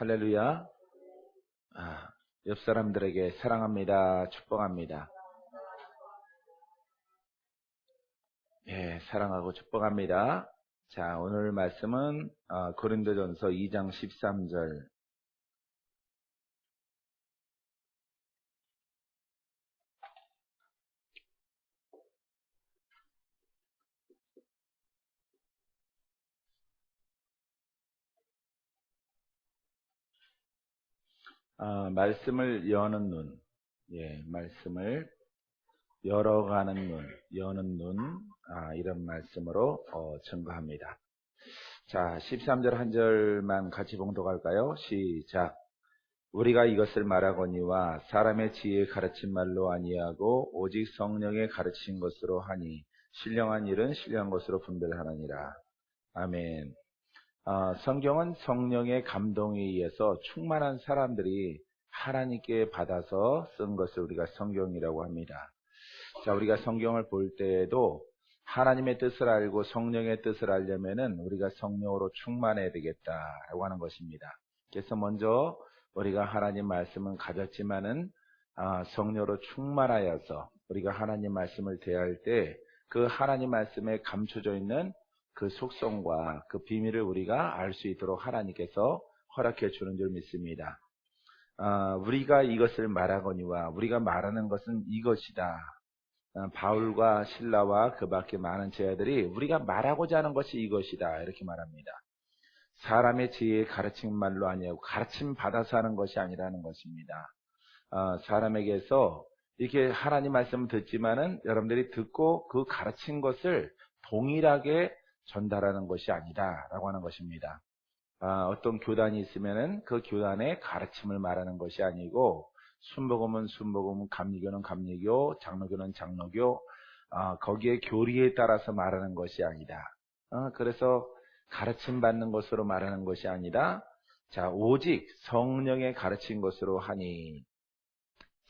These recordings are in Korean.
할렐루야. 옆 사람들에게 사랑합니다. 축복합니다. 예, 사랑하고 축복합니다. 자, 오늘 말씀은 고린도전서 2장 13절. 말씀을 여는 눈. 예, 말씀을 열어가는 눈, 여는 눈. 이런 말씀으로 증거합니다. 자, 13절 한 절만 같이 봉독할까요? 시작. 우리가 이것을 말하거니와 사람의 지혜에 가르친 말로 아니하고 오직 성령의 가르친 것으로 하니 신령한 일은 신령한 것으로 분별하느니라. 아멘. 성경은 성령의 감동에 의해서 충만한 사람들이 하나님께 받아서 쓴 것을 우리가 성경이라고 합니다. 자, 우리가 성경을 볼 때에도 하나님의 뜻을 알고 성령의 뜻을 알려면은 우리가 성령으로 충만해야 되겠다라고 하는 것입니다. 그래서 먼저 우리가 하나님 말씀은 가졌지만은 성령으로 충만하여서 우리가 하나님 말씀을 대할 때 그 하나님 말씀에 감춰져 있는 그 속성과 그 비밀을 우리가 알 수 있도록 하나님께서 허락해 주는 줄 믿습니다. 우리가 이것을 말하거니와 우리가 말하는 것은 이것이다. 바울과 실라와 그 밖에 많은 제자들이 우리가 말하고자 하는 것이 이것이다 이렇게 말합니다. 사람의 지혜에 가르친 말로 아니하고 가르침 받아서 하는 것이 아니라는 것입니다. 사람에게서 이렇게 하나님 말씀을 듣지만은 여러분들이 듣고 그 가르친 것을 동일하게 전달하는 것이 아니다라고 하는 것입니다. 어떤 교단이 있으면은 그 교단의 가르침을 말하는 것이 아니고 순복음은 순복음, 감리교는 감리교, 장로교는 장로교, 거기에 교리에 따라서 말하는 것이 아니다. 그래서 가르침 받는 것으로 말하는 것이 아니라 자, 오직 성령의 가르친 것으로 하니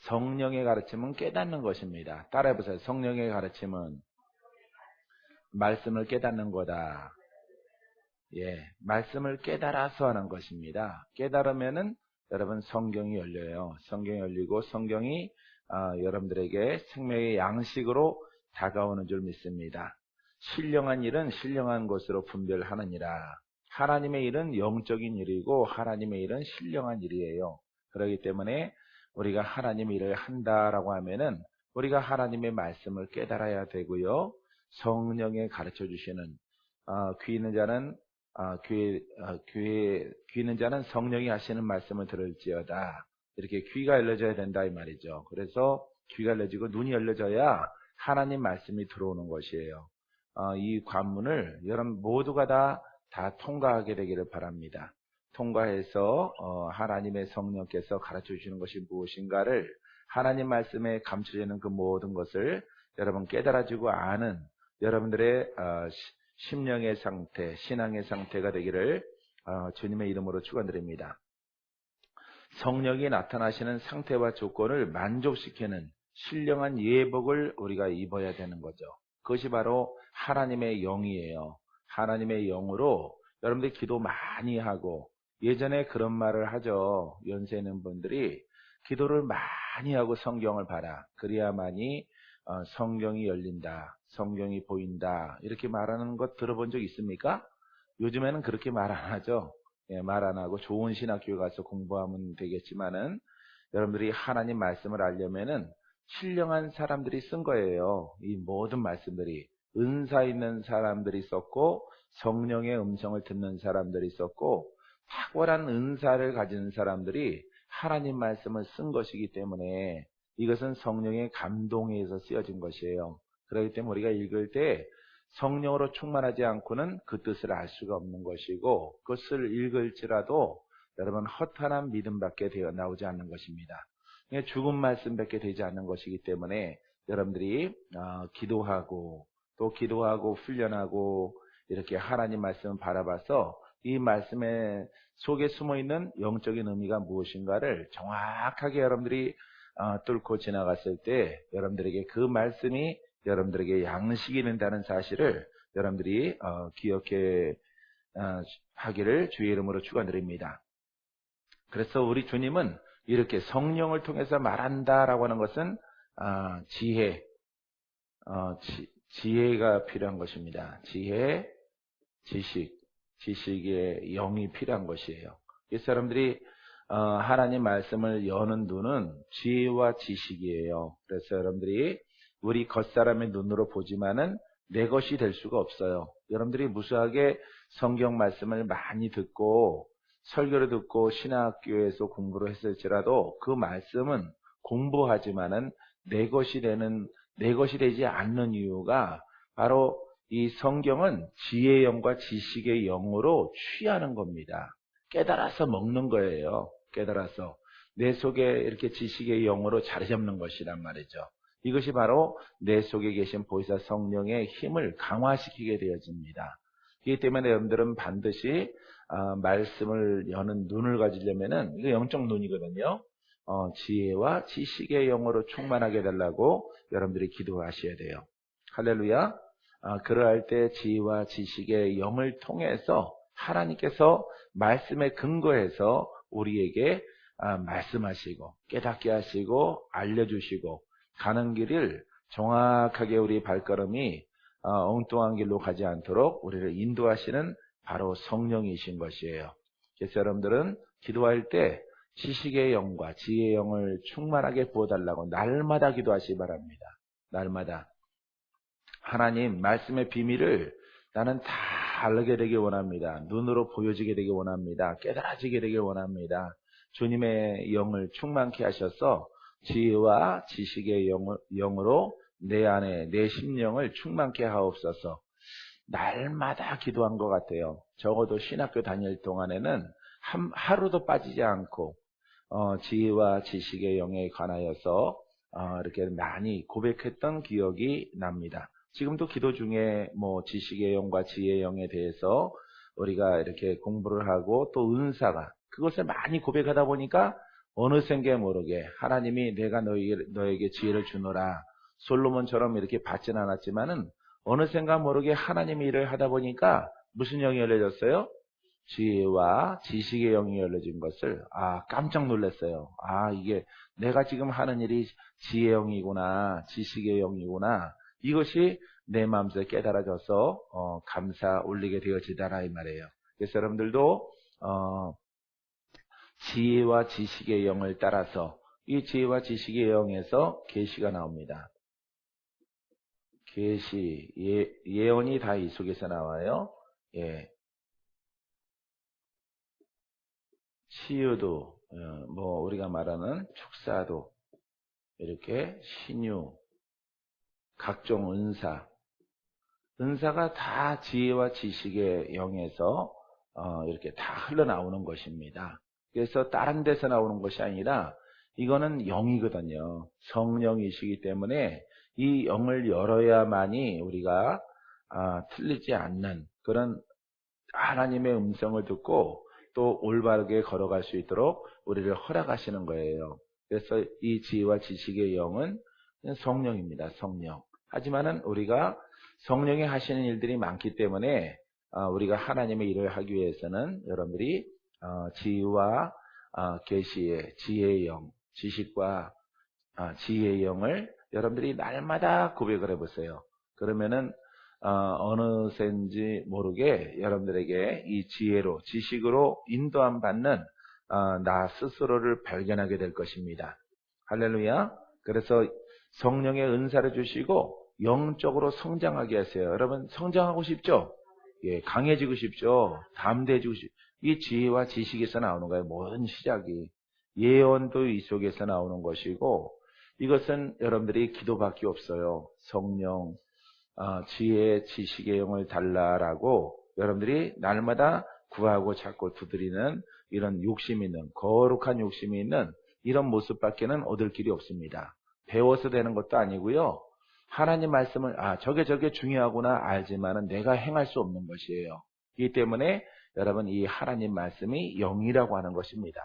성령의 가르침은 깨닫는 것입니다. 따라해보세요. 성령의 가르침은 말씀을 깨닫는 거다. 예, 말씀을 깨달아서 하는 것입니다. 깨달으면은 여러분 성경이 열려요. 성경이 열리고 성경이 여러분들에게 생명의 양식으로 다가오는 줄 믿습니다. 신령한 일은 신령한 것으로 분별하느니라. 하나님의 일은 영적인 일이고 하나님의 일은 신령한 일이에요. 그렇기 때문에 우리가 하나님의 일을 한다라고 하면은 우리가 하나님의 말씀을 깨달아야 되고요. 성령에 가르쳐 주시는 귀 있는 자는 귀 있는 자는 성령이 하시는 말씀을 들을지어다. 이렇게 귀가 열려져야 된다 이 말이죠. 그래서 귀가 열려지고 눈이 열려져야 하나님 말씀이 들어오는 것이에요. 이 관문을 여러분 모두가 다 통과하게 되기를 바랍니다. 통과해서 하나님의 성령께서 가르쳐 주시는 것이 무엇인가를 하나님 말씀에 감춰지는 그 모든 것을 여러분 깨달아지고 아는 여러분들의 심령의 상태, 신앙의 상태가 되기를 주님의 이름으로 축원드립니다. 성령이 나타나시는 상태와 조건을 만족시키는 신령한 예복을 우리가 입어야 되는 거죠. 그것이 바로 하나님의 영이에요. 하나님의 영으로 여러분들이 기도 많이 하고 예전에 그런 말을 하죠. 연세 있는 분들이 기도를 많이 하고 성경을 봐라. 그래야만이 성경이 열린다. 성경이 보인다. 이렇게 말하는 것 들어본 적 있습니까? 요즘에는 그렇게 말 안 하죠. 예, 말 안 하고 좋은 신학교에 가서 공부하면 되겠지만은 여러분들이 하나님 말씀을 알려면은 신령한 사람들이 쓴 거예요. 이 모든 말씀들이 은사 있는 사람들이 썼고 성령의 음성을 듣는 사람들이 썼고 탁월한 은사를 가진 사람들이 하나님 말씀을 쓴 것이기 때문에 이것은 성령의 감동에 의해서 쓰여진 것이에요. 그렇기 때문에 우리가 읽을 때 성령으로 충만하지 않고는 그 뜻을 알 수가 없는 것이고 그것을 읽을지라도 여러분 허탄한 믿음밖에 되어 나오지 않는 것입니다. 죽은 말씀밖에 되지 않는 것이기 때문에 여러분들이 기도하고 또 기도하고 훈련하고 이렇게 하나님 말씀을 바라봐서 이 말씀의 속에 숨어있는 영적인 의미가 무엇인가를 정확하게 여러분들이 뚫고 지나갔을 때 여러분들에게 그 말씀이 여러분들에게 양식이 된다는 사실을 여러분들이 기억해 하기를 주의 이름으로 축원드립니다. 그래서 우리 주님은 이렇게 성령을 통해서 말한다라고 하는 것은 지혜가 필요한 것입니다. 지혜, 지식의 영이 필요한 것이에요. 이 사람들이 하나님 말씀을 여는 눈은 지혜와 지식이에요. 그래서 여러분들이 우리 겉사람의 눈으로 보지만은 내 것이 될 수가 없어요. 여러분들이 무수하게 성경 말씀을 많이 듣고 설교를 듣고 신학교에서 공부를 했을지라도 그 말씀은 공부하지만은 내 것이 되지 않는 이유가 바로 이 성경은 지혜의 영과 지식의 영으로 취하는 겁니다. 깨달아서 먹는 거예요. 깨달아서 내 속에 이렇게 지식의 영으로 자리 잡는 것이란 말이죠. 이것이 바로 내 속에 계신 보혜사 성령의 힘을 강화시키게 되어집니다. 그렇기 때문에 여러분들은 반드시 말씀을 여는 눈을 가지려면은 이거 영적 눈이거든요. 지혜와 지식의 영으로 충만하게 해달라고 여러분들이 기도하셔야 돼요. 할렐루야. 그러할 때 지혜와 지식의 영을 통해서 하나님께서 말씀에 근거해서 우리에게 말씀하시고 깨닫게 하시고 알려주시고 가는 길을 정확하게 우리 발걸음이 엉뚱한 길로 가지 않도록 우리를 인도하시는 바로 성령이신 것이에요. 그래서 여러분들은 기도할 때 지식의 영과 지혜의 영을 충만하게 부어달라고 날마다 기도하시기 바랍니다. 날마다. 하나님 말씀의 비밀을 나는 다 알게 되길 원합니다. 눈으로 보여지게 되길 원합니다. 깨달아지게 되길 원합니다. 주님의 영을 충만케 하셔서 지혜와 지식의 영으로 내 안에 내 심령을 충만케 하옵소서. 날마다 기도한 것 같아요. 적어도 신학교 다닐 동안에는 하루도 빠지지 않고 지혜와 지식의 영에 관하여서 이렇게 많이 고백했던 기억이 납니다. 지금도 기도 중에 지식의 영과 지혜의 영에 대해서 우리가 이렇게 공부를 하고 또 은사가 그것을 많이 고백하다 보니까 어느샌게 모르게 하나님이 내가 너에게 지혜를 주노라 솔로몬처럼 이렇게 받진 않았지만은 어느샌가 모르게 하나님의 일을 하다 보니까 무슨 영이 열려졌어요? 지혜와 지식의 영이 열려진 것을 깜짝 놀랐어요. 이게 내가 지금 하는 일이 지혜의 영이구나, 지식의 영이구나. 이것이 내 마음속에 깨달아져서 감사 올리게 되어지다라 이 말이에요. 그래서 여러분들도 지혜와 지식의 영을 따라서 이 지혜와 지식의 영에서 계시가 나옵니다. 계시, 예언이 다 이 속에서 나와요. 예. 치유도, 우리가 말하는 축사도, 이렇게 신유, 각종 은사가 다 지혜와 지식의 영에서 이렇게 다 흘러나오는 것입니다. 그래서 다른 데서 나오는 것이 아니라 이거는 영이거든요. 성령이시기 때문에 이 영을 열어야만이 우리가 틀리지 않는 그런 하나님의 음성을 듣고 또 올바르게 걸어갈 수 있도록 우리를 허락하시는 거예요. 그래서 이 지혜와 지식의 영은 성령입니다. 성령. 하지만은 우리가 성령이 하시는 일들이 많기 때문에 우리가 하나님의 일을 하기 위해서는 여러분들이 지혜와 계시의 지혜의 영, 지식과 지혜의 영을 여러분들이 날마다 고백을 해보세요. 그러면은 어느샌지 모르게 여러분들에게 이 지혜로 지식으로 인도함 받는 나 스스로를 발견하게 될 것입니다. 할렐루야. 그래서 성령의 은사를 주시고 영적으로 성장하게 하세요. 여러분 성장하고 싶죠? 예, 강해지고 싶죠? 담대해지고 싶죠? 이 지혜와 지식에서 나오는 거예요. 모든 시작이. 예언도 이 속에서 나오는 것이고 이것은 여러분들이 기도밖에 없어요. 성령, 지혜, 지식의 영을 달라라고 여러분들이 날마다 구하고 찾고 두드리는 이런 욕심이 있는 거룩한 욕심이 있는 이런 모습밖에는 얻을 길이 없습니다. 배워서 되는 것도 아니고요. 하나님 말씀을 저게 중요하구나 알지만은 내가 행할 수 없는 것이에요. 이 때문에 여러분 이 하나님 말씀이 영이라고 하는 것입니다.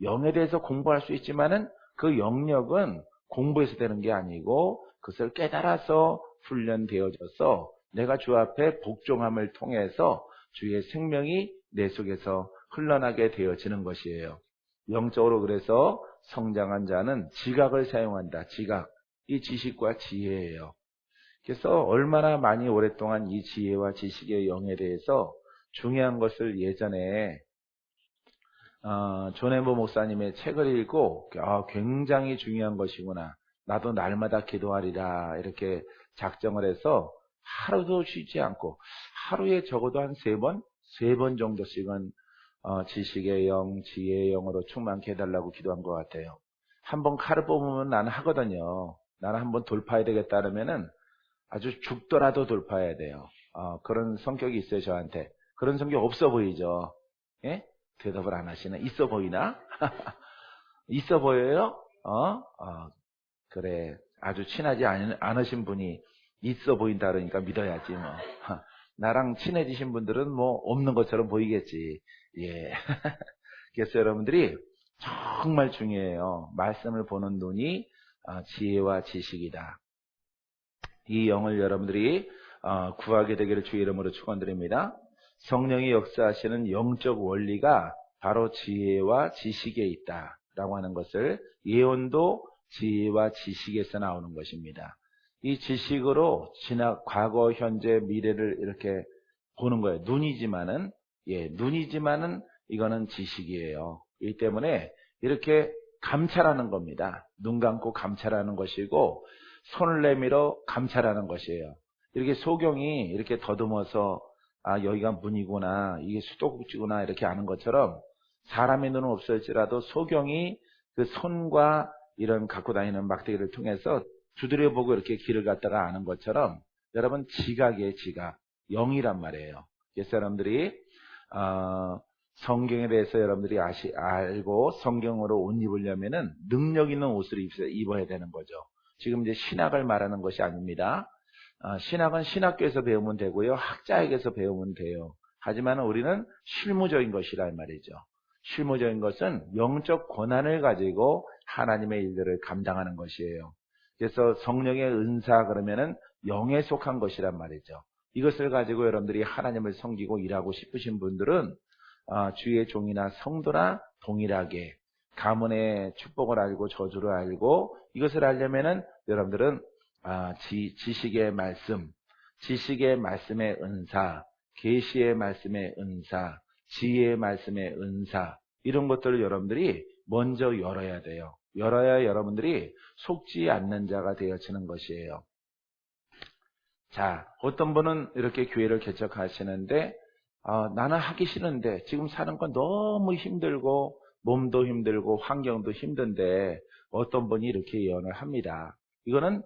영에 대해서 공부할 수 있지만은 그 영역은 공부해서 되는 게 아니고 그것을 깨달아서 훈련되어져서 내가 주 앞에 복종함을 통해서 주의 생명이 내 속에서 흘러나게 되어지는 것이에요. 영적으로 그래서 성장한 자는 지각을 사용한다. 지각. 이 지식과 지혜예요. 그래서 얼마나 많이 오랫동안 이 지혜와 지식의 영에 대해서 중요한 것을 예전에 존 엠버 목사님의 책을 읽고 굉장히 중요한 것이구나. 나도 날마다 기도하리라 이렇게 작정을 해서 하루도 쉬지 않고 하루에 적어도 한 3번, 3번 정도씩은 지식의 영, 지혜의 영으로 충만케 해달라고 기도한 것 같아요. 한번 칼을 뽑으면 나는 하거든요. 나는 한번 돌파해야 되겠다 그러면은 아주 죽더라도 돌파해야 돼요. 그런 성격이 있어요, 저한테. 그런 성격 없어 보이죠? 예? 대답을 안 하시네. 있어 보이나? 있어 보여요? 그래. 아주 친하지 않으신 분이 있어 보인다 그러니까 믿어야지, 뭐. 나랑 친해지신 분들은 뭐 없는 것처럼 보이겠지. 예. 그래서 여러분들이 정말 중요해요. 말씀을 보는 눈이 지혜와 지식이다. 이 영을 여러분들이 구하게 되기를 주의 이름으로 축원드립니다. 성령이 역사하시는 영적 원리가 바로 지혜와 지식에 있다라고 하는 것을 예언도 지혜와 지식에서 나오는 것입니다. 이 지식으로 과거, 현재, 미래를 이렇게 보는 거예요. 눈이지만은 이거는 지식이에요. 이 때문에 이렇게 감찰하는 겁니다. 눈 감고 감찰하는 것이고 손을 내밀어 감찰하는 것이에요. 이렇게 소경이 이렇게 더듬어서 여기가 문이구나, 이게 수도꼭지구나 이렇게 아는 것처럼 사람의 눈은 없을지라도 소경이 그 손과 이런 갖고 다니는 막대기를 통해서 두드려보고 이렇게 길을 갖다가 아는 것처럼 여러분 지각이에요. 지각. 영이란 말이에요. 그래서 여러분들이 성경에 대해서 여러분들이 알고 성경으로 옷 입으려면은 능력 있는 옷을 입어야 되는 거죠. 지금 이제 신학을 말하는 것이 아닙니다. 신학은 신학교에서 배우면 되고요. 학자에게서 배우면 돼요. 하지만 우리는 실무적인 것이란 말이죠. 실무적인 것은 영적 권한을 가지고 하나님의 일들을 감당하는 것이에요. 그래서 성령의 은사 그러면은 영에 속한 것이란 말이죠. 이것을 가지고 여러분들이 하나님을 섬기고 일하고 싶으신 분들은 주의 종이나 성도나 동일하게 가문의 축복을 알고 저주를 알고 이것을 알려면은 여러분들은 지식의 말씀, 지식의 말씀의 은사, 계시의 말씀의 은사, 지혜의 말씀의 은사 이런 것들을 여러분들이 먼저 열어야 돼요. 열어야 여러분들이 속지 않는 자가 되어지는 것이에요. 자, 어떤 분은 이렇게 교회를 개척하시는데 나는 하기 싫은데 지금 사는 건 너무 힘들고 몸도 힘들고 환경도 힘든데 어떤 분이 이렇게 예언을 합니다. 이거는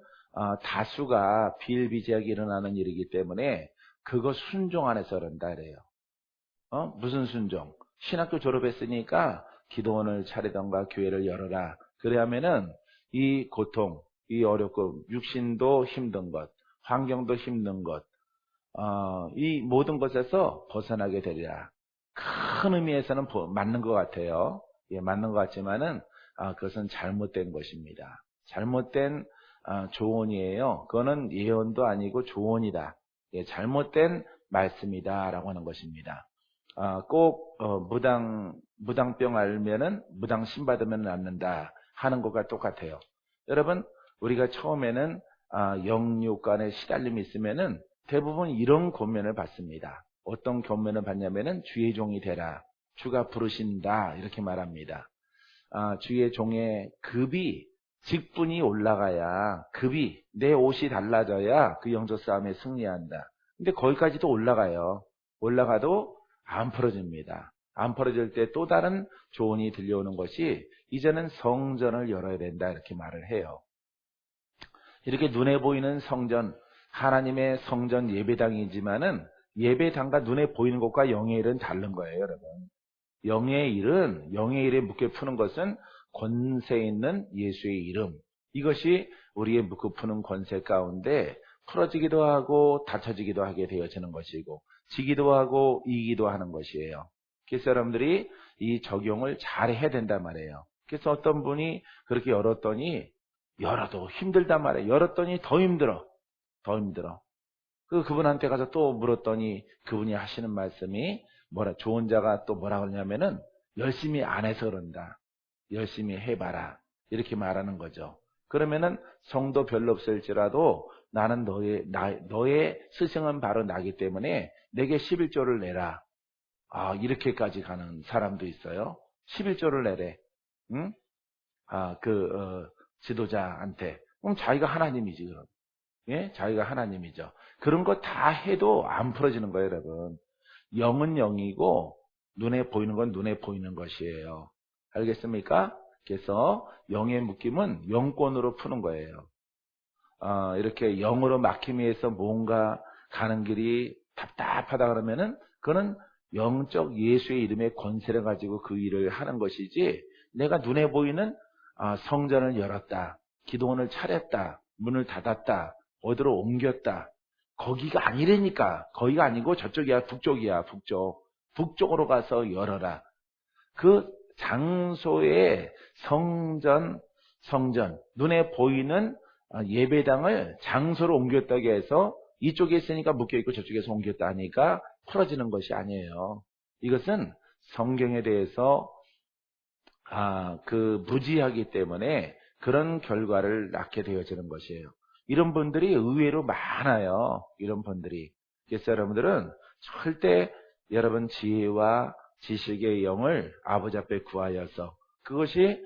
다수가 비일비재하게 일어나는 일이기 때문에 그거 순종 안에서 그런다 그래요. 무슨 순종? 신학교 졸업했으니까 기도원을 차리던가 교회를 열어라. 그래야면은 이 고통, 이 어렵고 육신도 힘든 것, 환경도 힘든 것, 이 모든 것에서 벗어나게 되리라. 큰 의미에서는 맞는 것 같아요. 예, 맞는 것 같지만은 그것은 잘못된 것입니다. 잘못된 조언이에요. 그거는 예언도 아니고 조언이다. 예, 잘못된 말씀이다라고 하는 것입니다. 꼭 무당병 알면은 무당 신 받으면 낫는다 하는 것과 똑같아요. 여러분, 우리가 처음에는 영육 간의 시달림이 있으면은 대부분 이런 권면을 받습니다. 어떤 권면을 받냐면은 주의 종이 되라. 주가 부르신다. 이렇게 말합니다. 주의 종의 급이 직분이 올라가야 내 옷이 달라져야 그 영적 싸움에 승리한다. 근데 거기까지도 올라가요. 올라가도 안 풀어집니다. 안 풀어질 때 또 다른 조언이 들려오는 것이 이제는 성전을 열어야 된다 이렇게 말을 해요. 이렇게 눈에 보이는 성전, 하나님의 성전 예배당이지만은 예배당과 눈에 보이는 것과 영의 일은 다른 거예요, 여러분. 영의 일에 묶여 푸는 것은 권세 있는 예수의 이름. 이것이 우리의 묶어 푸는 권세 가운데 풀어지기도 하고 닫혀지기도 하게 되어지는 것이고 지기도 하고 이기도 하는 것이에요. 그래서 여러분들이 이 적용을 잘 해야 된단 말이에요. 그래서 어떤 분이 그렇게 열었더니 열어도 힘들단 말이에요. 열었더니 더 힘들어. 그분한테 가서 또 물었더니 그분이 하시는 말씀이 좋은 자가 또 뭐라 그러냐면은 열심히 안 해서 그런다. 열심히 해봐라. 이렇게 말하는 거죠. 그러면은 성도 별로 없을지라도 나는 너의 스승은 바로 나기 때문에 내게 11조를 내라. 이렇게까지 가는 사람도 있어요. 11조를 내래. 응? 지도자한테. 그럼 자기가 하나님이지, 그럼. 예? 자기가 하나님이죠. 그런 거 다 해도 안 풀어지는 거예요, 여러분. 영은 영이고, 눈에 보이는 건 눈에 보이는 것이에요. 알겠습니까? 그래서 영의 묶임은 영권으로 푸는 거예요. 이렇게 영으로 막힘 위해서 뭔가 가는 길이 답답하다 그러면은, 그거는 영적 예수의 이름의 권세를 가지고 그 일을 하는 것이지, 내가 눈에 보이는 성전을 열었다, 기도원을 차렸다, 문을 닫았다, 어디로 옮겼다, 거기가 아니라니까. 거기가 아니고 저쪽이야, 북쪽이야, 북쪽. 북쪽으로 가서 열어라. 그 장소의 성전, 눈에 보이는 예배당을 장소로 옮겼다고 해서 이쪽에 있으니까 묶여있고 저쪽에서 옮겼다 하니까 풀어지는 것이 아니에요. 이것은 성경에 대해서 무지하기 때문에 그런 결과를 낳게 되어지는 것이에요. 이런 분들이 의외로 많아요. 이런 분들이. 그래서 여러분들은 절대 여러분 지혜와 지식의 영을 아버지 앞에 구하여서 그것이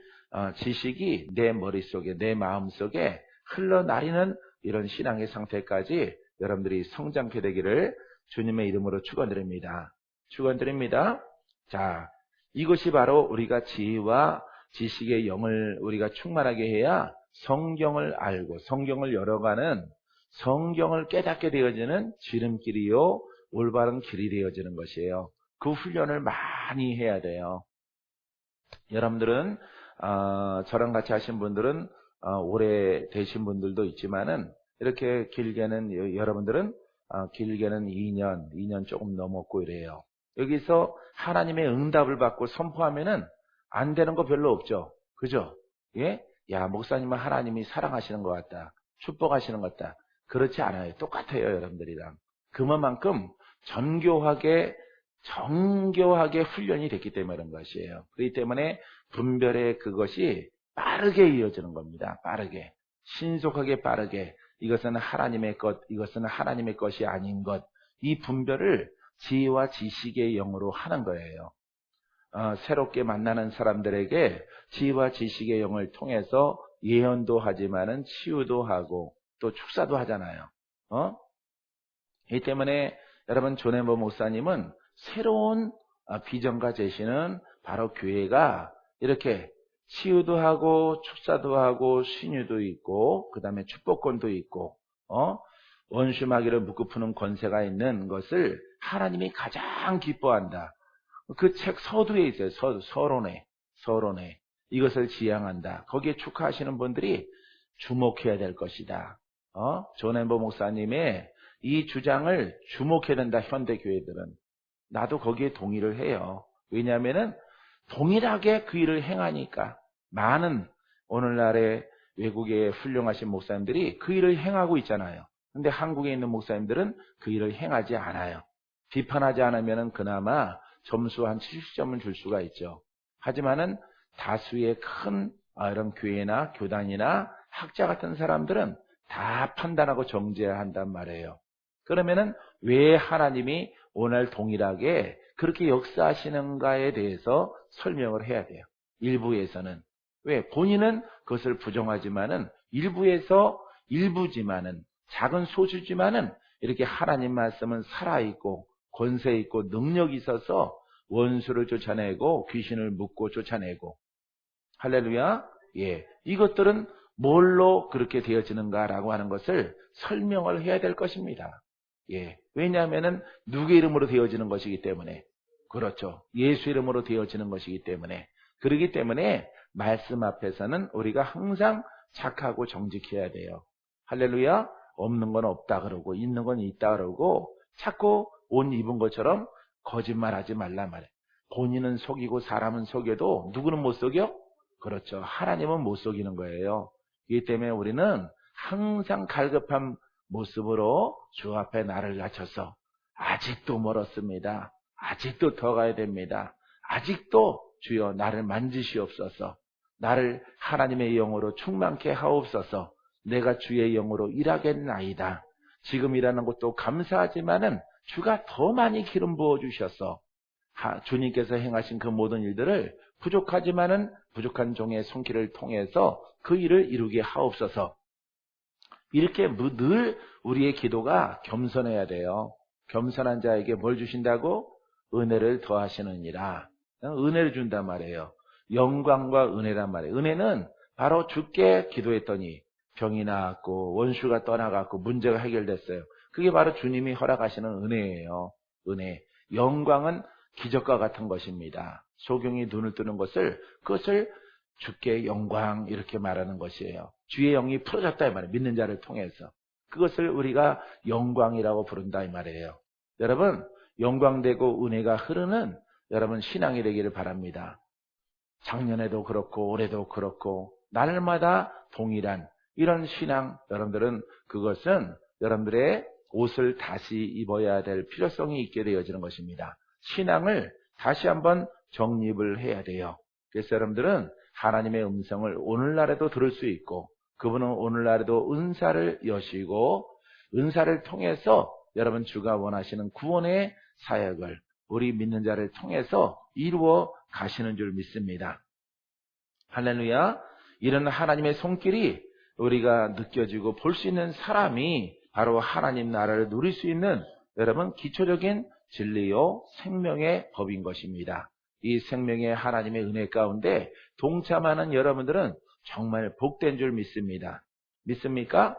지식이 내 머릿속에 내 마음속에 흘러나리는 이런 신앙의 상태까지 여러분들이 성장케 되기를 주님의 이름으로 축원드립니다. 축원드립니다. 자, 이것이 바로 우리가 지혜와 지식의 영을 우리가 충만하게 해야 성경을 알고 성경을 열어가는 성경을 깨닫게 되어지는 지름길이요 올바른 길이 되어지는 것이에요. 그 훈련을 많이 해야 돼요. 여러분들은 저랑 같이 하신 분들은 오래 되신 분들도 있지만은 이렇게 길게는 여러분들은 길게는 2년 조금 넘었고 이래요. 여기서 하나님의 응답을 받고 선포하면은 안 되는 거 별로 없죠. 그죠? 예? 야, 목사님은 하나님이 사랑하시는 것 같다. 축복하시는 것 같다. 그렇지 않아요. 똑같아요, 여러분들이랑. 그만큼 정교하게 훈련이 됐기 때문에 그런 것이에요. 그렇기 때문에 분별의 그것이 빠르게 이어지는 겁니다. 빠르게. 신속하게 빠르게. 이것은 하나님의 것, 이것은 하나님의 것이 아닌 것. 이 분별을 지혜와 지식의 영으로 하는 거예요. 새롭게 만나는 사람들에게 지혜와 지식의 영을 통해서 예언도 하지만은 치유도 하고 또 축사도 하잖아요. 이 때문에 여러분 존 엠버 목사님은 새로운 비전과 제시는 바로 교회가 이렇게 치유도 하고 축사도 하고 신유도 있고 그 다음에 축복권도 있고 원수 마귀를 묶어푸는 권세가 있는 것을 하나님이 가장 기뻐한다. 그 책 서두에 있어요. 서론에 이것을 지향한다. 거기에 축하하시는 분들이 주목해야 될 것이다. 존 엠버 목사님의 이 주장을 주목해야 된다. 현대 교회들은. 나도 거기에 동의를 해요. 왜냐하면은 동일하게 그 일을 행하니까 많은 오늘날의 외국의 훌륭하신 목사님들이 그 일을 행하고 있잖아요. 근데 한국에 있는 목사님들은 그 일을 행하지 않아요. 비판하지 않으면은 그나마 점수 한 70점을 줄 수가 있죠. 하지만은 다수의 큰 이런 교회나 교단이나 학자 같은 사람들은 다 판단하고 정죄한단 말이에요. 그러면은 왜 하나님이 오늘 동일하게 그렇게 역사하시는가에 대해서 설명을 해야 돼요. 일부에서는. 왜? 본인은 그것을 부정하지만은 일부지만은 작은 소수지만은 이렇게 하나님 말씀은 살아있고 권세 있고 능력이 있어서 원수를 쫓아내고 귀신을 묶고 쫓아내고 할렐루야. 예, 이것들은 뭘로 그렇게 되어지는가라고 하는 것을 설명을 해야 될 것입니다. 예, 왜냐하면은 누구의 이름으로 되어지는 것이기 때문에 그렇죠. 예수 이름으로 되어지는 것이기 때문에 그러기 때문에 말씀 앞에서는 우리가 항상 착하고 정직해야 돼요. 할렐루야. 없는 건 없다 그러고 있는 건 있다 그러고 자꾸 옷 입은 것처럼 거짓말하지 말란 말이에요. 본인은 속이고 사람은 속여도 누구는 못 속여? 그렇죠. 하나님은 못 속이는 거예요. 이기 때문에 우리는 항상 갈급한 모습으로 주 앞에 나를 낮춰서 아직도 멀었습니다. 아직도 더 가야 됩니다. 아직도 주여 나를 만지시옵소서. 나를 하나님의 영으로 충만케 하옵소서. 내가 주의 영으로 일하겠나이다. 지금 일하는 것도 감사하지만은 주가 더 많이 기름 부어 주셔서 주님께서 행하신 그 모든 일들을 부족하지만은 부족한 종의 손길을 통해서 그 일을 이루게 하옵소서. 이렇게 늘 우리의 기도가 겸손해야 돼요. 겸손한 자에게 뭘 주신다고? 은혜를 더하시느니라. 은혜를 준단 말이에요. 영광과 은혜란 말이에요. 은혜는 바로 주께 기도했더니 병이 나았고 원수가 떠나갔고 문제가 해결됐어요. 그게 바로 주님이 허락하시는 은혜예요. 은혜. 영광은 기적과 같은 것입니다. 소경이 눈을 뜨는 그것을 주께 영광 이렇게 말하는 것이에요. 주의 영이 풀어졌다 이 말이에요. 믿는 자를 통해서. 그것을 우리가 영광이라고 부른다 이 말이에요. 여러분, 영광되고 은혜가 흐르는 여러분 신앙이 되기를 바랍니다. 작년에도 그렇고 올해도 그렇고 날마다 동일한 이런 신앙, 여러분들은 그것은 여러분들의 옷을 다시 입어야 될 필요성이 있게 되어지는 것입니다. 신앙을 다시 한번 정립을 해야 돼요. 그래서 여러분들은 하나님의 음성을 오늘날에도 들을 수 있고 그분은 오늘날에도 은사를 여시고 은사를 통해서 여러분 주가 원하시는 구원의 사역을 우리 믿는 자를 통해서 이루어 가시는 줄 믿습니다. 할렐루야. 이런 하나님의 손길이 우리가 느껴지고 볼 수 있는 사람이 바로 하나님 나라를 누릴 수 있는 여러분 기초적인 진리요 생명의 법인 것입니다. 이 생명의 하나님의 은혜 가운데 동참하는 여러분들은 정말 복된 줄 믿습니다. 믿습니까?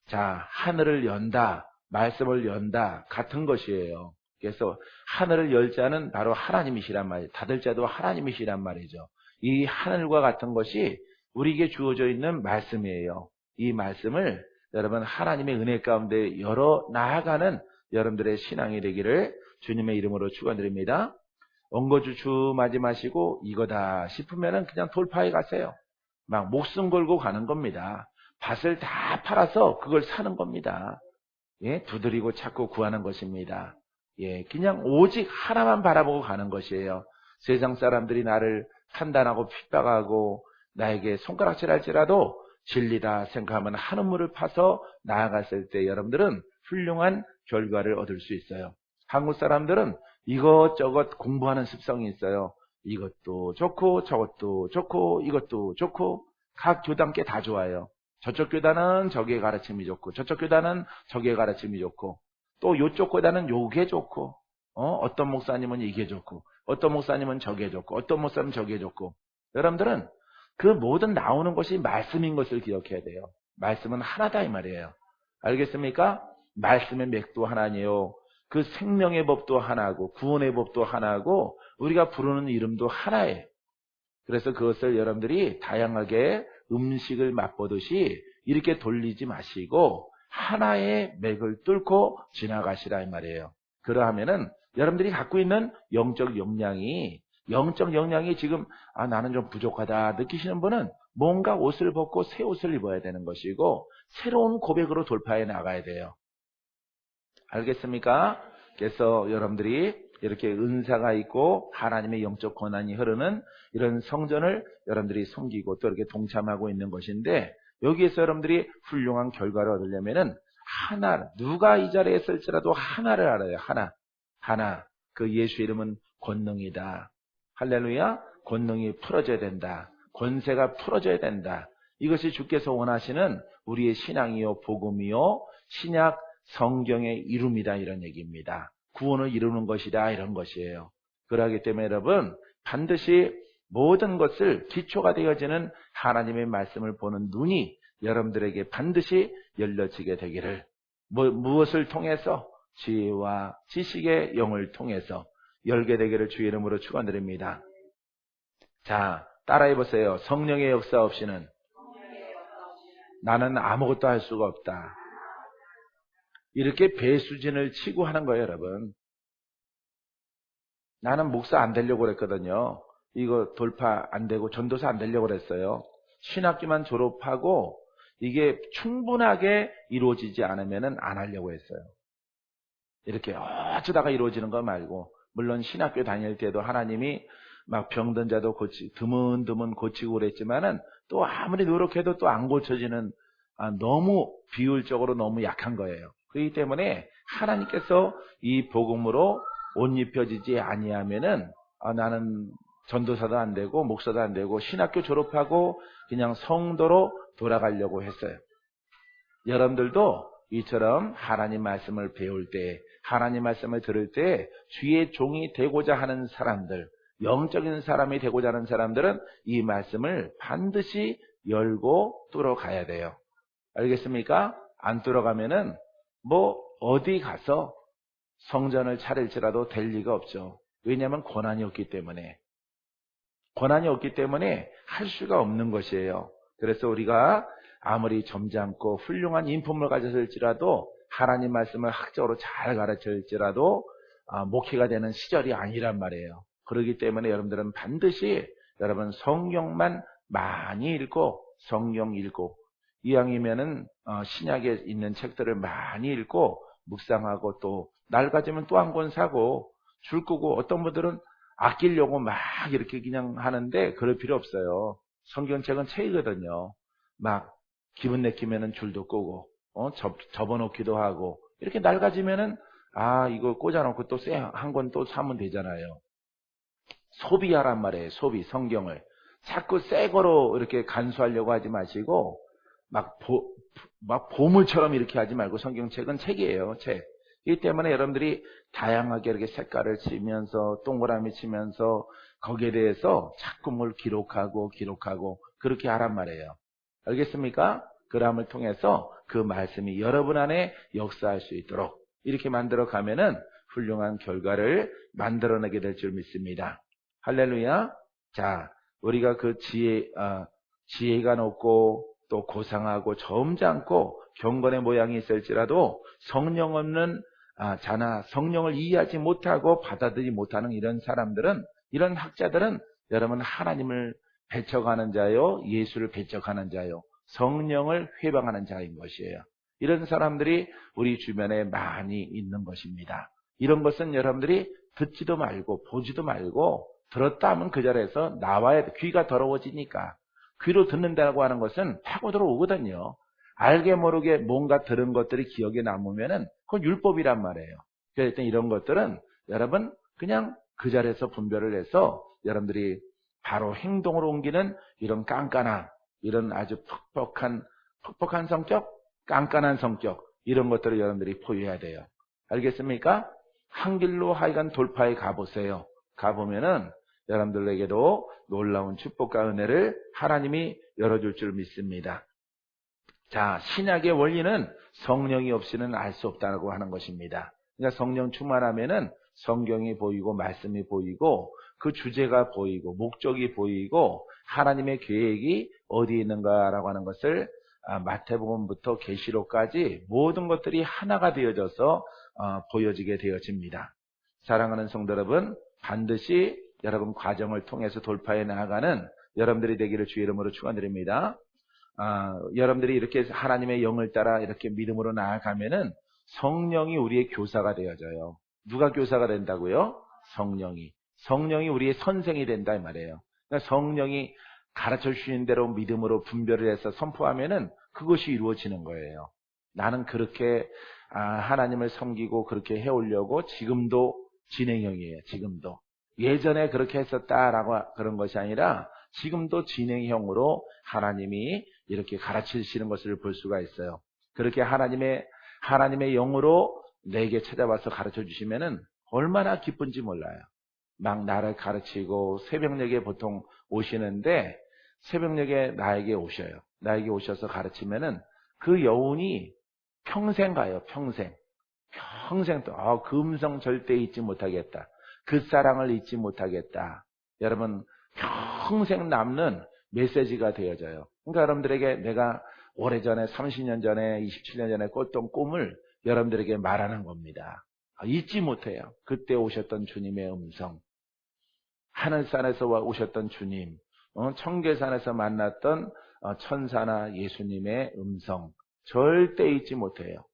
자, 하늘을 연다, 말씀을 연다 같은 것이에요. 그래서 하늘을 열 자는 바로 하나님이시란 말이에요. 닫을 자도 하나님이시란 말이죠. 이 하늘과 같은 것이 우리에게 주어져 있는 말씀이에요. 이 말씀을 여러분 하나님의 은혜 가운데 열어 나아가는 여러분들의 신앙이 되기를 주님의 이름으로 축원드립니다. 원고주 주 맞이 마시고 이거다 싶으면은 그냥 돌파해 가세요. 막 목숨 걸고 가는 겁니다. 밭을 다 팔아서 그걸 사는 겁니다. 예, 두드리고 찾고 구하는 것입니다. 예, 그냥 오직 하나만 바라보고 가는 것이에요. 세상 사람들이 나를 판단하고 핍박하고 나에게 손가락질할지라도 진리다 생각하면 한 우물을 파서 나아갔을 때 여러분들은 훌륭한 결과를 얻을 수 있어요. 한국 사람들은 이것저것 공부하는 습성이 있어요. 이것도 좋고 저것도 좋고 이것도 좋고 각 교단께 다 좋아요. 저쪽 교단은 저기에 가르침이 좋고 저쪽 교단은 저기에 가르침이 좋고 또 요쪽 교단은 요게 좋고 어떤 목사님은 이게 좋고 어떤 목사님은 저게 좋고 어떤 목사님은 저게 좋고 여러분들은 그 모든 나오는 것이 말씀인 것을 기억해야 돼요. 말씀은 하나다 이 말이에요. 알겠습니까? 말씀의 맥도 하나니요. 그 생명의 법도 하나고 구원의 법도 하나고 우리가 부르는 이름도 하나예요. 그래서 그것을 여러분들이 다양하게 음식을 맛보듯이 이렇게 돌리지 마시고 하나의 맥을 뚫고 지나가시라 이 말이에요. 그러하면은 여러분들이 갖고 있는 영적 역량이 지금 나는 좀 부족하다 느끼시는 분은 뭔가 옷을 벗고 새 옷을 입어야 되는 것이고 새로운 고백으로 돌파해 나가야 돼요. 알겠습니까? 그래서 여러분들이 이렇게 은사가 있고 하나님의 영적 권한이 흐르는 이런 성전을 여러분들이 섬기고 또 이렇게 동참하고 있는 것인데 여기에서 여러분들이 훌륭한 결과를 얻으려면은 누가 이 자리에 있을지라도 하나를 알아요. 하나. 그 예수 이름은 권능이다. 할렐루야. 권능이 풀어져야 된다. 권세가 풀어져야 된다. 이것이 주께서 원하시는 우리의 신앙이요 복음이요 신약 성경의 이름이다 이런 얘기입니다. 구원을 이루는 것이다 이런 것이에요. 그러기 때문에 여러분 반드시 모든 것을 기초가 되어지는 하나님의 말씀을 보는 눈이 여러분들에게 반드시 열려지게 되기를 무엇을 통해서 지혜와 지식의 영을 통해서 열게 되기를 주의 이름으로 축원드립니다. 자, 따라해 보세요. 성령의 역사 없이는 나는 아무것도 할 수가 없다. 이렇게 배수진을 치고 하는 거예요, 여러분. 나는 목사 안 되려고 그랬거든요. 이거 돌파 안 되고 전도사 안 되려고 그랬어요. 신학기만 졸업하고 이게 충분하게 이루어지지 않으면 안 하려고 했어요. 이렇게 어쩌다가 이루어지는 거 말고 물론 신학교 다닐 때도 하나님이 막 병든 자도 드문드문 고치고 그랬지만은 또 아무리 노력해도 또 안 고쳐지는 너무 비율적으로 너무 약한 거예요. 그렇기 때문에 하나님께서 이 복음으로 옷 입혀지지 아니하면은 나는 전도사도 안 되고 목사도 안 되고 신학교 졸업하고 그냥 성도로 돌아가려고 했어요. 여러분들도 이처럼 하나님 말씀을 배울 때, 하나님 말씀을 들을 때 주의 종이 되고자 하는 사람들, 영적인 사람이 되고자 하는 사람들은 이 말씀을 반드시 열고 뚫어가야 돼요. 알겠습니까? 안 뚫어가면은 어디 가서 성전을 차릴지라도 될 리가 없죠. 왜냐하면 권한이 없기 때문에. 권한이 없기 때문에 할 수가 없는 것이에요. 그래서 우리가 아무리 점잖고 훌륭한 인품을 가졌을지라도 하나님 말씀을 학적으로 잘 가르칠지라도 목회가 되는 시절이 아니란 말이에요. 그렇기 때문에 여러분들은 반드시 여러분 성경만 많이 읽고 성경 읽고 이왕이면은 신약에 있는 책들을 많이 읽고 묵상하고 또 낡아지면 또 한 권 사고 줄 거고 어떤 분들은 아끼려고 막 이렇게 그냥 하는데 그럴 필요 없어요. 성경책은 책이거든요. 막 기분 내키면은 줄도 끄고 접어놓기도 하고 이렇게 낡아지면은 이거 꽂아놓고 또 한 권 또 사면 되잖아요. 소비하란 말이에요. 소비 성경을 자꾸 새 거로 이렇게 간수하려고 하지 마시고 막 보물처럼 이렇게 하지 말고 성경책은 책이에요. 책. 이 때문에 여러분들이 다양하게 이렇게 색깔을 치면서 동그라미 치면서 거기에 대해서 자꾸 뭘 기록하고 그렇게 하란 말이에요. 알겠습니까? 그람을 통해서 그 말씀이 여러분 안에 역사할 수 있도록 이렇게 만들어 가면은 훌륭한 결과를 만들어내게 될 줄 믿습니다. 할렐루야. 자, 우리가 그 지혜가 높고 또 고상하고 점잖고 경건의 모양이 있을지라도 성령 없는 자나 성령을 이해하지 못하고 받아들이지 못하는 이런 사람들은, 이런 학자들은 여러분 하나님을 배척하는 자요, 예수를 배척하는 자요, 성령을 회방하는 자인 것이에요. 이런 사람들이 우리 주변에 많이 있는 것입니다. 이런 것은 여러분들이 듣지도 말고 보지도 말고 들었다 하면 그 자리에서 나와야 돼. 귀가 더러워지니까. 귀로 듣는다고 하는 것은 파고 들어오거든요. 알게 모르게 뭔가 들은 것들이 기억에 남으면은 그건 율법이란 말이에요. 그래서 이런 것들은 여러분 그냥 그 자리에서 분별을 해서 여러분들이 바로 행동으로 옮기는 이런 깐깐한, 이런 아주 퍽퍽한 성격, 깐깐한 성격, 이런 것들을 여러분들이 포유해야 돼요. 알겠습니까? 한 길로 하여간 돌파해 가보세요. 가보면은 여러분들에게도 놀라운 축복과 은혜를 하나님이 열어줄 줄 믿습니다. 자, 신약의 원리는 성령이 없이는 알 수 없다고 하는 것입니다. 그러니까 성령 충만하면은 성경이 보이고 말씀이 보이고 그 주제가 보이고 목적이 보이고 하나님의 계획이 어디에 있는가라고 하는 것을 마태복음부터 계시록까지 모든 것들이 하나가 되어져서 보여지게 되어집니다. 사랑하는 성도 여러분, 반드시 여러분 과정을 통해서 돌파해 나아가는 여러분들이 되기를 주의 이름으로 축원드립니다. 여러분들이 이렇게 하나님의 영을 따라 이렇게 믿음으로 나아가면은 성령이 우리의 교사가 되어져요. 누가 교사가 된다고요? 성령이 우리의 선생이 된다 이 말이에요. 그러니까 성령이 가르쳐 주시는 대로 믿음으로 분별을 해서 선포하면은 그것이 이루어지는 거예요. 나는 그렇게 하나님을 섬기고 그렇게 해오려고 지금도 진행형이에요. 지금도. 예전에 그렇게 했었다라고 그런 것이 아니라 지금도 진행형으로 하나님이 이렇게 가르치시는 것을 볼 수가 있어요. 그렇게 하나님의 영으로 내게 찾아와서 가르쳐 주시면은 얼마나 기쁜지 몰라요. 막 나를 가르치고 새벽녘에 보통 오시는데 새벽녘에 나에게 오셔요. 나에게 오셔서 가르치면은 그 여운이 평생 가요. 평생 또 그 음성 절대 잊지 못하겠다. 그 사랑을 잊지 못하겠다. 여러분 평생 남는 메시지가 되어져요. 그러니까 여러분들에게 내가 오래전에 30년 전에 27년 전에 꿨던 꿈을 여러분들에게 말하는 겁니다. 잊지 못해요. 그때 오셨던 주님의 음성, 하늘산에서 오셨던 주님, 청계산에서 만났던 천사나 예수님의 음성 절대 잊지 못해요.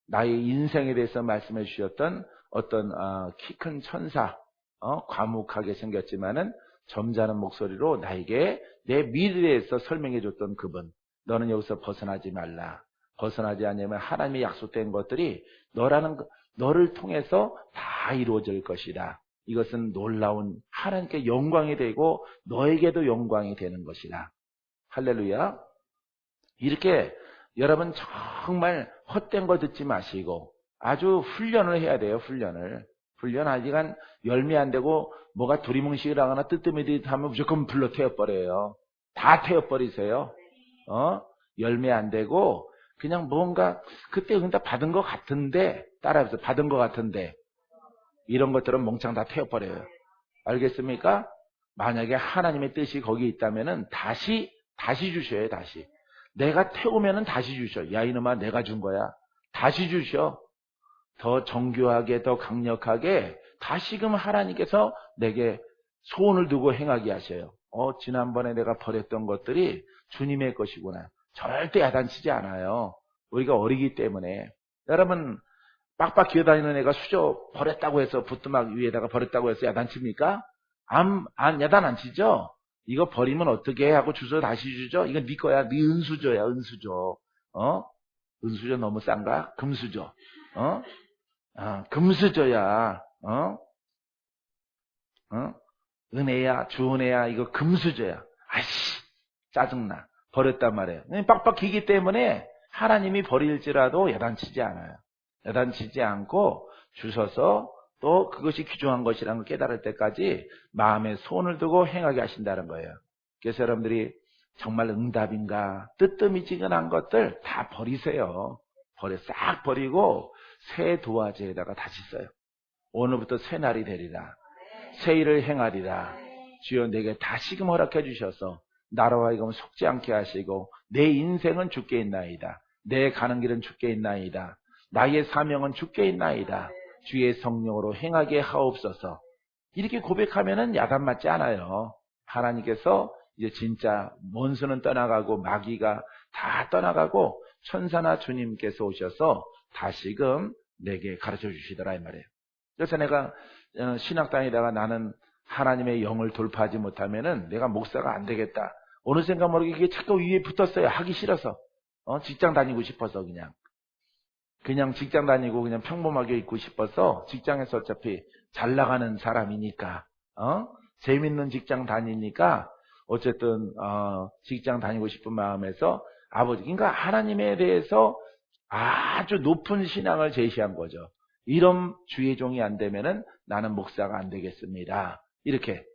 나의 인생에 대해서 말씀해 주셨던 어떤 키 큰 천사, 과묵하게 생겼지만은 점잖은 목소리로 나에게 내 미래에 대해서 설명해 줬던 그분. 너는 여기서 벗어나지 말라. 벗어나지 않으면 하나님의 약속된 것들이 너를 통해서 다 이루어질 것이다. 이것은 놀라운 하나님께 영광이 되고 너에게도 영광이 되는 것이다. 할렐루야. 이렇게 여러분 정말 헛된 거 듣지 마시고 아주 훈련을 해야 돼요. 훈련 아직 열매 안 되고 뭐가 두리뭉실을 하거나 뜨뜨미듯 하면 무조건 불로 태워버려요. 다 태워버리세요. 열매 안 되고 그냥 뭔가 그때 응답 받은 것 같은데 따라해서 받은 것 같은데 이런 것들은 몽창 다 태워버려요. 알겠습니까? 만약에 하나님의 뜻이 거기 있다면은 다시 주셔요. 다시. 내가 태우면은 다시 주셔. 야 이놈아 내가 준 거야. 다시 주셔. 더 정교하게 더 강력하게 다시금 하나님께서 내게 소원을 두고 행하게 하셔요. 지난번에 내가 버렸던 것들이 주님의 것이구나. 절대 야단치지 않아요. 우리가 어리기 때문에. 여러분 빡빡 기어다니는 애가 수저 버렸다고 해서 부뚜막 위에다가 버렸다고 해서 야단칩니까? 야단 안 치죠? 이거 버리면 어떻게 해? 하고 주소 다시 주죠? 이건 네 거야. 네 은수저야, 은수저. 은수저 너무 싼가? 금수저. 금수저야. 은혜야, 주은혜야, 이거 금수저야. 아이씨, 짜증나. 버렸단 말이에요. 빡빡 기기 때문에 하나님이 버릴지라도 야단치지 않아요. 야단치지 않고 주셔서 또 그것이 귀중한 것이라는 걸 깨달을 때까지 마음에 손을 두고 행하게 하신다는 거예요. 그래서 여러분들이 정말 응답인가 뜨뜻미지근한 것들 다 버리세요. 싹 버리고 새 도화지에다가 다시 써요. 오늘부터 새 날이 되리라. 새 일을 행하리라. 주여 내게 다시금 허락해 주셔서 나로 하여금 속지 않게 하시고 내 인생은 주께 있나이다. 내 가는 길은 주께 있나이다. 나의 사명은 주께 있나이다. 주의 성령으로 행하게 하옵소서. 이렇게 고백하면은 야단 맞지 않아요. 하나님께서 이제 진짜 원수는 떠나가고 마귀가 다 떠나가고 천사나 주님께서 오셔서 다시금 내게 가르쳐 주시더라 이 말이에요. 그래서 내가 신학 다니다가 나는 하나님의 영을 돌파하지 못하면은 내가 목사가 안 되겠다. 어느샌가 모르게 이게 자꾸 위에 붙었어요. 하기 싫어서. 직장 다니고 싶어서 그냥 직장 다니고 그냥 평범하게 있고 싶어서 직장에서 어차피 잘 나가는 사람이니까 재밌는 직장 다니니까 어쨌든 직장 다니고 싶은 마음에서 아버지 그러니까 하나님에 대해서 아주 높은 신앙을 제시한 거죠. 이런 주의 종이 안 되면은 나는 목사가 안 되겠습니다. 이렇게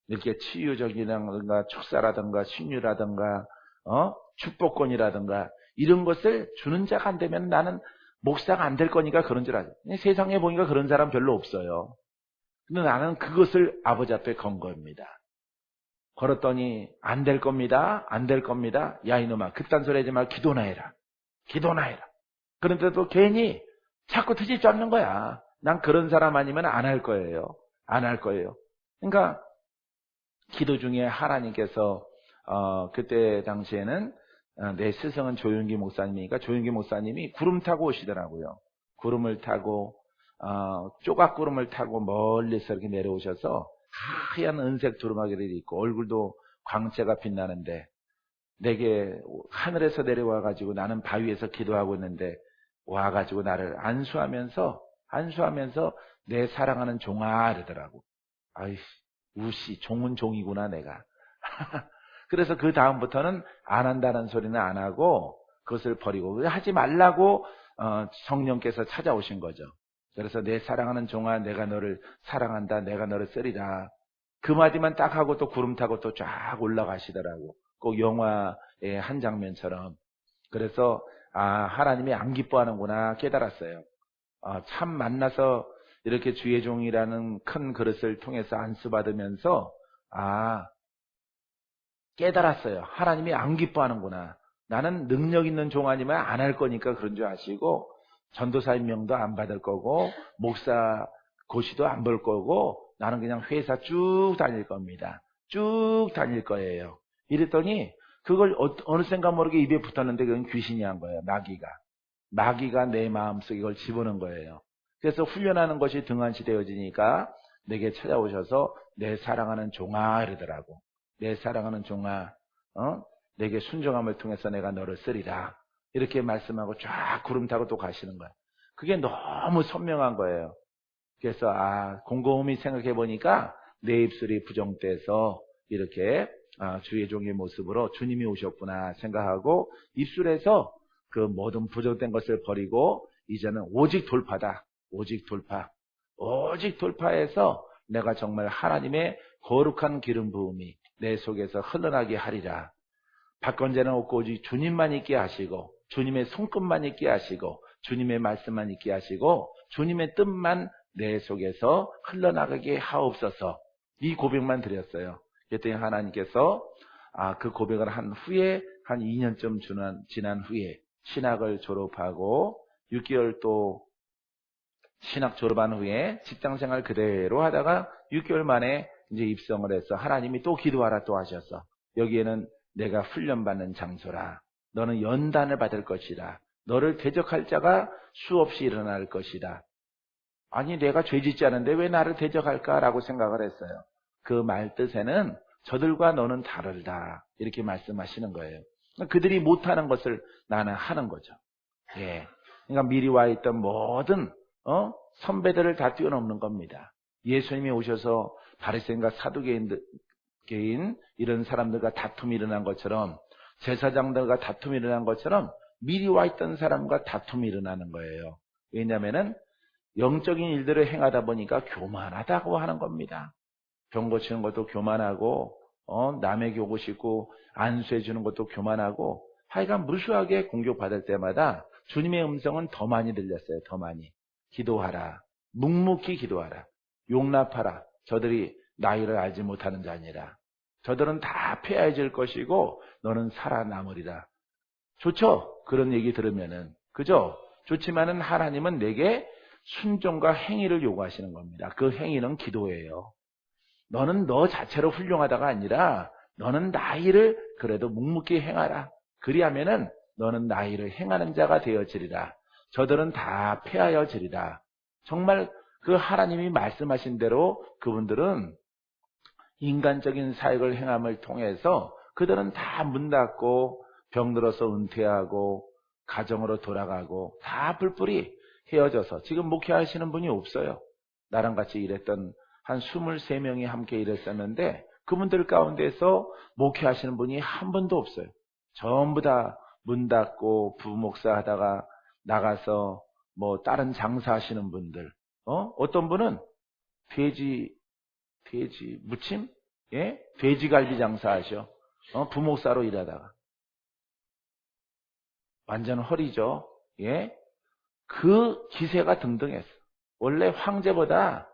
이렇게 치유적이라든가 축사라든가 신유라든가 축복권이라든가 이런 것을 주는 자가 안 되면 나는 목사가 안 될 거니까 그런 줄 알아요. 세상에 보니까 그런 사람 별로 없어요. 근데 나는 그것을 아버지 앞에 건 겁니다. 걸었더니 안 될 겁니다. 안 될 겁니다. 야 이놈아 그딴 소리 하지 말고 기도나 해라. 기도나 해라. 그런데도 괜히 자꾸 트집 잡는 거야. 난 그런 사람 아니면 안 할 거예요. 안 할 거예요. 그러니까 기도 중에 하나님께서 그때 당시에는 내 스승은 조윤기 목사님이니까 조윤기 목사님이 구름 타고 오시더라고요. 구름을 타고 조각구름을 타고 멀리서 이렇게 내려오셔서 하얀 은색 두루마기를 입고 얼굴도 광채가 빛나는데 내게 하늘에서 내려와가지고 나는 바위에서 기도하고 있는데 와가지고 나를 안수하면서 내 사랑하는 종아 이러더라고. 아이씨 우씨 종은 종이구나 내가. 그래서 그 다음부터는 안 한다는 소리는 안 하고 그것을 버리고 하지 말라고 성령께서 찾아오신 거죠. 그래서 내 사랑하는 종아 내가 너를 사랑한다. 내가 너를 쓰리라. 그 마디만 딱 하고 또 구름 타고 또 쫙 올라가시더라고. 꼭 영화의 한 장면처럼. 그래서 하나님이 안 기뻐하는구나 깨달았어요. 참 만나서 이렇게 주의 종이라는 큰 그릇을 통해서 안수받으면서 깨달았어요. 하나님이 안 기뻐하는구나. 나는 능력 있는 종 아니면 안 할 거니까 그런 줄 아시고 전도사 임명도 안 받을 거고 목사 고시도 안 볼 거고 나는 그냥 회사 쭉 다닐 겁니다. 쭉 다닐 거예요. 이랬더니 그걸 어느샌가 모르게 입에 붙었는데 그건 귀신이 한 거예요. 마귀가 내 마음속에 이걸 집어넣은 거예요. 그래서 훈련하는 것이 등한시 되어지니까 내게 찾아오셔서 내 사랑하는 종아 이러더라고. 내 사랑하는 종아, 내게 순종함을 통해서 내가 너를 쓰리라. 이렇게 말씀하고 쫙 구름 타고 또 가시는 거야. 그게 너무 선명한 거예요. 그래서 곰곰이 생각해 보니까 내 입술이 부정돼서 이렇게 주의 종의 모습으로 주님이 오셨구나 생각하고 입술에서 그 모든 부정된 것을 버리고 이제는 오직 돌파다. 오직 돌파. 오직 돌파해서 내가 정말 하나님의 거룩한 기름 부음이 내 속에서 흘러나게 하리라. 박건제는 없고 오직 주님만 있게 하시고 주님의 손끝만 있게 하시고 주님의 말씀만 있게 하시고 주님의 뜻만 내 속에서 흘러나가게 하옵소서. 이 고백만 드렸어요. 그랬더니 하나님께서 그 고백을 한 후에 한 2년쯤 지난 후에 신학을 졸업하고 6개월 또 신학 졸업한 후에 직장생활 그대로 하다가 6개월 만에 이제 입성을 해서 하나님이 또 기도하라 또 하셔서 여기에는 내가 훈련받는 장소라. 너는 연단을 받을 것이다. 너를 대적할 자가 수없이 일어날 것이다. 아니 내가 죄짓지 않은데 왜 나를 대적할까라고 생각을 했어요. 그 말 뜻에는 저들과 너는 다르다 이렇게 말씀하시는 거예요. 그들이 못하는 것을 나는 하는 거죠. 예. 그러니까 미리 와 있던 모든 선배들을 다 뛰어넘는 겁니다. 예수님이 오셔서 바리새인과 사두개인 이런 사람들과 다툼이 일어난 것처럼 제사장들과 다툼이 일어난 것처럼 미리 와 있던 사람과 다툼이 일어나는 거예요. 왜냐하면은 영적인 일들을 행하다 보니까 교만하다고 하는 겁니다. 병 고치는 것도 교만하고 남에게 오고 싶고 안수해 주는 것도 교만하고 하여간 무수하게 공격받을 때마다 주님의 음성은 더 많이 들렸어요. 더 많이. 기도하라. 묵묵히 기도하라. 용납하라. 저들이 나이를 알지 못하는 자니라. 저들은 다 폐하해질 것이고 너는 살아남으리라. 좋죠? 그런 얘기 들으면은. 그죠? 좋지만은 하나님은 내게 순종과 행위를 요구하시는 겁니다. 그 행위는 기도예요. 너는 너 자체로 훌륭하다가 아니라 너는 나 일을 그래도 묵묵히 행하라. 그리하면은 너는 나 일을 행하는 자가 되어지리라. 저들은 다 폐하여지리라. 정말 그 하나님이 말씀하신 대로 그분들은 인간적인 사역을 행함을 통해서 그들은 다 문 닫고 병들어서 은퇴하고 가정으로 돌아가고 다 뿔뿔이 헤어져서 지금 목회하시는 분이 없어요. 나랑 같이 일했던 한 23명이 함께 일했었는데 그분들 가운데서 목회하시는 분이 한 분도 없어요. 전부 다 문 닫고 부목사 하다가 나가서 뭐 다른 장사하시는 분들. 어떤 분은 돼지 무침? 예? 돼지갈비 장사하셔. 부목사로 일하다가. 완전 허리죠. 예? 그 기세가 등등했어. 원래 황제보다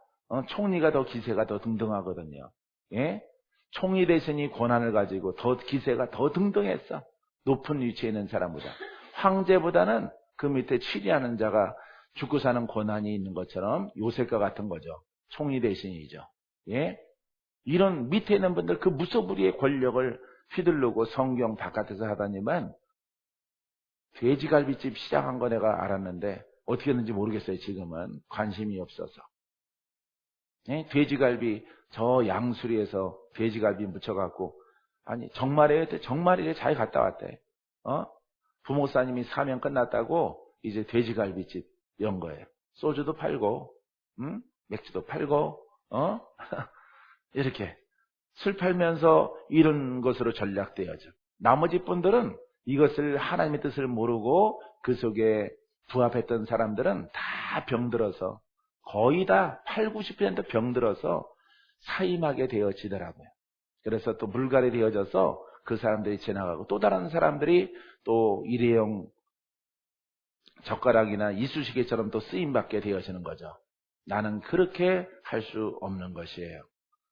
총리가 더 기세가 더 등등하거든요. 예? 총리 대신이 권한을 가지고 더 기세가 더 등등했어. 높은 위치에 있는 사람보다. 황제보다는 그 밑에 치리하는 자가 죽고 사는 권한이 있는 것처럼 요셉과 같은 거죠. 총리 대신이죠. 예? 이런 밑에 있는 분들 그 무소불위의 권력을 휘두르고 성경 바깥에서 하다니만 돼지갈비집 시작한 거 내가 알았는데 어떻게 했는지 모르겠어요. 지금은 관심이 없어서. 예? 돼지갈비 저 양수리에서 돼지갈비 묻혀갖고 아니 정말이래 자기 갔다 왔대. 부목사님이 사명 끝났다고 이제 돼지갈비집 연 거예요. 소주도 팔고 맥주도 팔고 이렇게 술 팔면서 이런 것으로 전략되어져. 나머지 분들은 이것을 하나님의 뜻을 모르고 그 속에 부합했던 사람들은 다 병들어서 거의 다 80~90% 병들어서 사임하게 되어지더라고요. 그래서 또 물갈이 되어져서 그 사람들이 지나가고 또 다른 사람들이 또 일회용 젓가락이나 이쑤시개처럼 또 쓰임받게 되어지는 거죠. 나는 그렇게 할 수 없는 것이에요.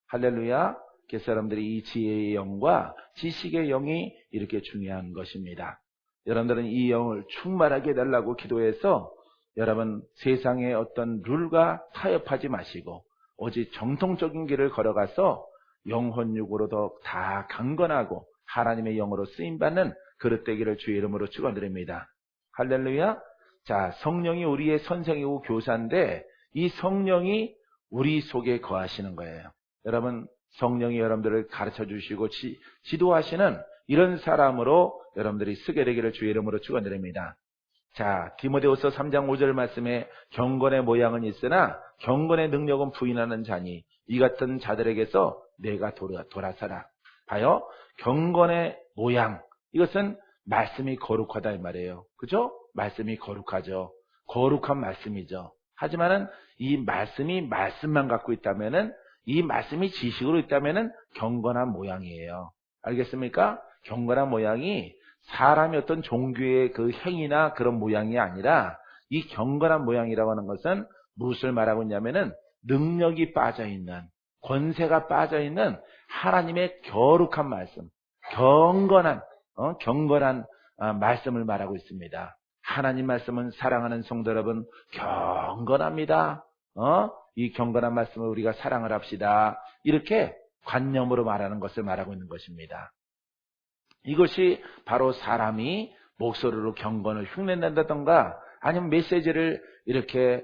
할렐루야. 그 사람들이 이 지혜의 영과 지식의 영이 이렇게 중요한 것입니다. 여러분들은 이 영을 충만하게 해달라고 기도해서 여러분 세상의 어떤 룰과 타협하지 마시고 오직 정통적인 길을 걸어가서 영혼육으로 더 다 강건하고 하나님의 영으로 쓰임받는 그릇 되기를 주의 이름으로 축원드립니다. 할렐루야. 자, 성령이 우리의 선생이고 교사인데 이 성령이 우리 속에 거하시는 거예요. 여러분, 성령이 여러분들을 가르쳐 주시고 지도하시는 이런 사람으로 여러분들이 쓰게 되기를 주의 이름으로 축원드립니다. 자, 디모데후서 3장 5절 말씀에 경건의 모양은 있으나 경건의 능력은 부인하는 자니 이 같은 자들에게서 내가 돌아서라. 봐요. 경건의 모양. 이것은 말씀이 거룩하다 이 말이에요. 그죠? 말씀이 거룩하죠. 거룩한 말씀이죠. 하지만은 이 말씀이 말씀만 갖고 있다면은, 이 말씀이 지식으로 있다면은 경건한 모양이에요. 알겠습니까? 경건한 모양이 사람의 어떤 종교의 그 행위나 그런 모양이 아니라, 이 경건한 모양이라고 하는 것은 무엇을 말하고 있냐면은 능력이 빠져있는, 권세가 빠져있는 하나님의 거룩한 말씀, 경건한 말씀을 말하고 있습니다. 하나님 말씀은 사랑하는 성도 여러분 경건합니다. 이 경건한 말씀을 우리가 사랑을 합시다. 이렇게 관념으로 말하는 것을 말하고 있는 것입니다. 이것이 바로 사람이 목소리로 경건을 흉내낸다던가 아니면 메시지를 이렇게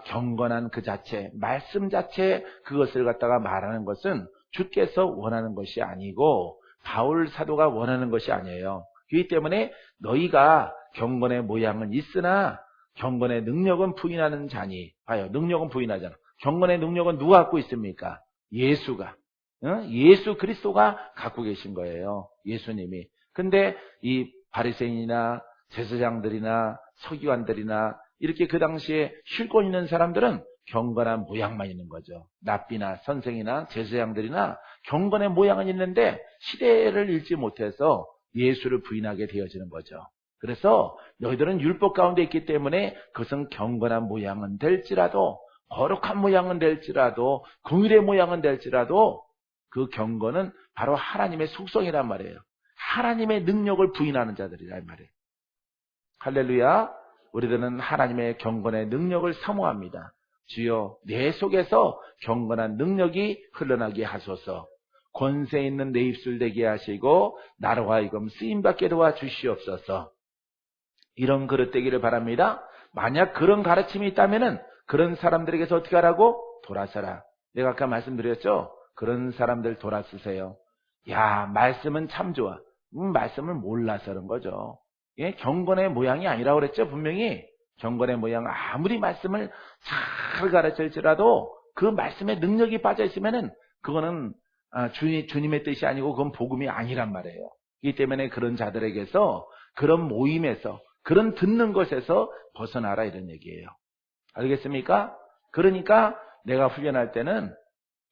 경건한 그 자체, 말씀 자체 그것을 갖다가 말하는 것은 주께서 원하는 것이 아니고 바울 사도가 원하는 것이 아니에요. 그렇기 때문에 너희가 경건의 모양은 있으나 경건의 능력은 부인하는 자니. 봐요. 능력은 부인하잖아. 경건의 능력은 누가 갖고 있습니까? 예수가. 예수 그리스도가 갖고 계신 거예요. 예수님이. 근데 이 바리새인이나 제사장들이나 서기관들이나 이렇게 그 당시에 실권 있는 사람들은 경건한 모양만 있는 거죠. 랍비나 선생이나 제사장들이나 경건의 모양은 있는데 시대를 읽지 못해서 예수를 부인하게 되어지는 거죠. 그래서 너희들은 율법 가운데 있기 때문에 그것은 경건한 모양은 될지라도, 거룩한 모양은 될지라도, 긍휼의 모양은 될지라도 그 경건은 바로 하나님의 속성이란 말이에요. 하나님의 능력을 부인하는 자들이란 말이에요. 할렐루야. 우리들은 하나님의 경건의 능력을 사모합니다. 주여 내 속에서 경건한 능력이 흘러나게 하소서. 권세 있는 내 입술 되게 하시고 나로 하여금 쓰임받게 도와주시옵소서. 이런 그릇 되기를 바랍니다. 만약 그런 가르침이 있다면은 그런 사람들에게서 어떻게 하라고? 돌아서라. 내가 아까 말씀드렸죠? 그런 사람들 돌아서세요. 야, 말씀은 참 좋아. 말씀을 몰라서 그런 거죠. 예, 경건의 모양이 아니라고 그랬죠? 분명히 경건의 모양, 아무리 말씀을 잘 가르칠지라도 그 말씀에 능력이 빠져 있으면은 그거는 주님의 뜻이 아니고 그건 복음이 아니란 말이에요. 그렇기 때문에 그런 자들에게서, 그런 모임에서, 그런 듣는 것에서 벗어나라 이런 얘기예요. 알겠습니까? 그러니까 내가 훈련할 때는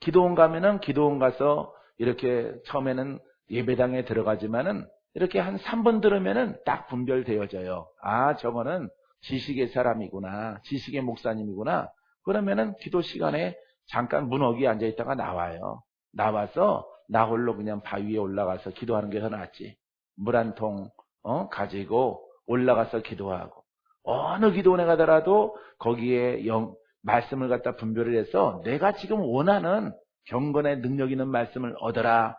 기도원 가면은 기도원 가서 이렇게 처음에는 예배당에 들어가지만은 이렇게 한 3번 들으면은 딱 분별되어져요. 아, 저거는 지식의 사람이구나. 지식의 목사님이구나. 그러면은 기도 시간에 잠깐 문 어귀에 앉아있다가 나와요. 나와서 나 홀로 그냥 바위 위에 올라가서 기도하는 게 더 낫지. 물 한 통 가지고 올라가서 기도하고, 어느 기도원에 가더라도 거기에 말씀을 갖다 분별을 해서 내가 지금 원하는 경건의 능력 있는 말씀을 얻어라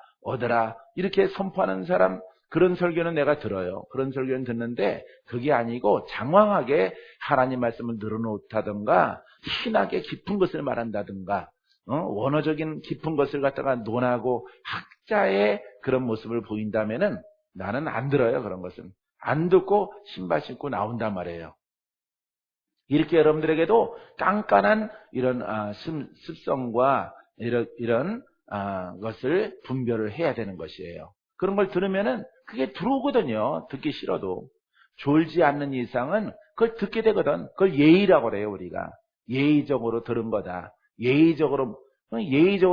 이렇게 선포하는 사람, 그런 설교는 내가 들어요. 그런 설교는 듣는데 그게 아니고 장황하게 하나님 말씀을 늘어놓다든가 신학의 깊은 것을 말한다든가 원어적인 깊은 것을 갖다가 논하고 학자의 그런 모습을 보인다면은 나는 안 들어요. 그런 것은 안 듣고 신발 신고 나온단 말이에요. 이렇게 여러분들에게도 깐깐한 이런 습성과 이런 것을 분별을 해야 되는 것이에요. 그런 걸 들으면은 그게 들어오거든요. 듣기 싫어도. 졸지 않는 이상은 그걸 듣게 되거든. 그걸 예의라고 그래요, 우리가. 예의적으로 들은 거다. 예의적으로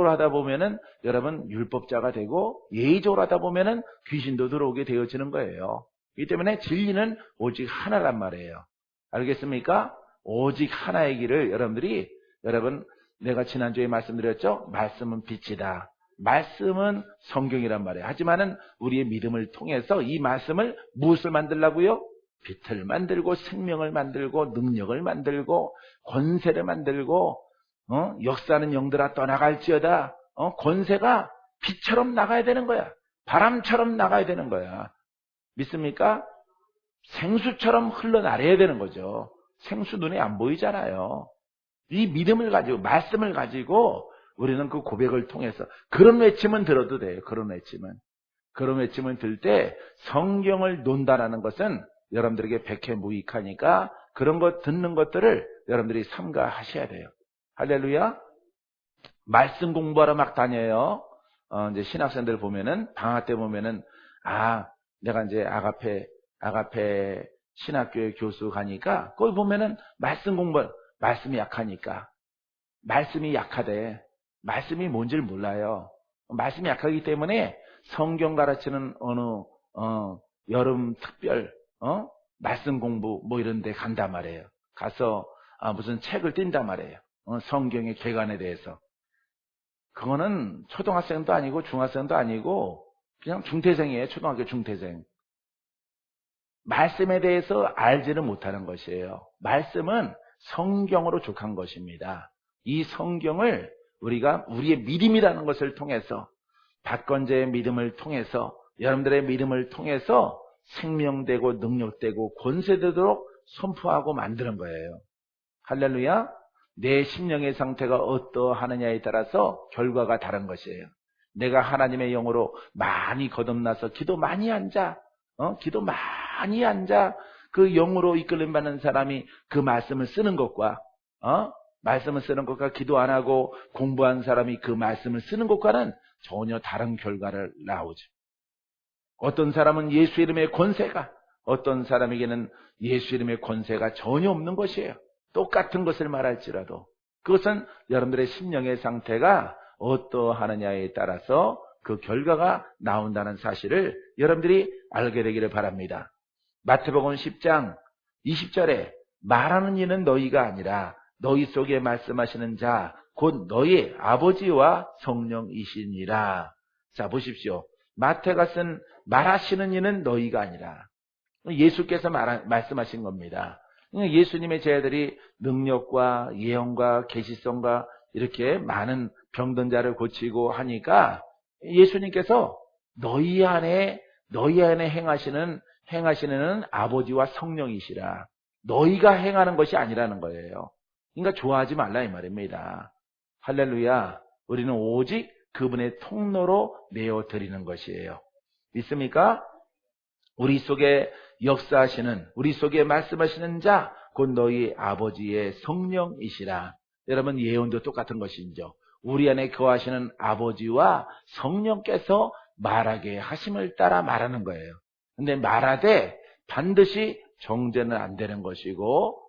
하다 보면은 여러분 율법자가 되고, 예의적으로 하다 보면은 귀신도 들어오게 되어지는 거예요. 이 때문에 진리는 오직 하나란 말이에요. 알겠습니까? 오직 하나의 길을 여러분, 내가 지난주에 말씀드렸죠? 말씀은 빛이다. 말씀은 성경이란 말이에요. 하지만은 우리의 믿음을 통해서 이 말씀을 무엇을 만들라고요? 빛을 만들고 생명을 만들고 능력을 만들고 권세를 만들고 역사는 영들아 떠나갈지어다. 권세가 빛처럼 나가야 되는 거야. 바람처럼 나가야 되는 거야. 믿습니까? 생수처럼 흘러나려야 되는 거죠. 생수 눈에 안 보이잖아요. 이 믿음을 가지고, 말씀을 가지고 우리는 그 고백을 통해서 그런 외침은 들어도 돼요. 그런 외침은 들 때 성경을 논다라는 것은 여러분들에게 백해무익하니까 그런 것 듣는 것들을 여러분들이 삼가하셔야 돼요. 할렐루야. 말씀 공부하러 막 다녀요. 이제 신학생들 보면은 방학 때 보면은 내가 이제 아가페 신학교에 교수 가니까 거기 보면은 말씀이 약하니까 말씀이 약하대. 말씀이 뭔지를 몰라요. 말씀이 약하기 때문에 성경 가르치는 어느 여름 특별 말씀 공부 뭐 이런 데 간단 말이에요. 가서 무슨 책을 띈단 말이에요. 성경의 개관에 대해서. 그거는 초등학생도 아니고 중학생도 아니고 그냥 중퇴생이에요. 초등학교 중퇴생. 말씀에 대해서 알지는 못하는 것이에요. 말씀은 성경으로 족한 것입니다. 이 성경을 우리가 우리의 믿음이라는 것을 통해서 박건재의 믿음을 통해서 여러분들의 믿음을 통해서 생명되고 능력되고 권세되도록 선포하고 만드는 거예요. 할렐루야. 내 심령의 상태가 어떠하느냐에 따라서 결과가 다른 것이에요. 내가 하나님의 영으로 많이 거듭나서 기도 많이 앉아 그 영으로 이끌림 받는 사람이 그 말씀을 쓰는 것과 기도 안 하고 공부한 사람이 그 말씀을 쓰는 것과는 전혀 다른 결과를 나오죠. 어떤 사람은 예수 이름의 권세가, 어떤 사람에게는 예수 이름의 권세가 전혀 없는 것이에요. 똑같은 것을 말할지라도 그것은 여러분들의 심령의 상태가 어떠하느냐에 따라서 그 결과가 나온다는 사실을 여러분들이 알게 되기를 바랍니다. 마태복음 10장 20절에 말하는 이는 너희가 아니라 너희 속에 말씀하시는 자 곧 너희 아버지와 성령이시니라. 자 보십시오. 마태가 쓴 말하시는 이는 너희가 아니라 예수께서 말씀하신 겁니다. 예수님의 제자들이 능력과 예언과 계시성과 이렇게 많은 병든 자를 고치고 하니까 예수님께서 너희 안에 행하시는 아버지와 성령이시라. 너희가 행하는 것이 아니라는 거예요. 그러니까 좋아하지 말라 이 말입니다. 할렐루야. 우리는 오직 그분의 통로로 내어드리는 것이에요. 믿습니까? 우리 속에 역사하시는, 우리 속에 말씀하시는 자, 곧 너희 아버지의 성령이시라. 여러분 예언도 똑같은 것이죠. 우리 안에 거하시는 아버지와 성령께서 말하게 하심을 따라 말하는 거예요. 근데 말하되 반드시 정죄는 안 되는 것이고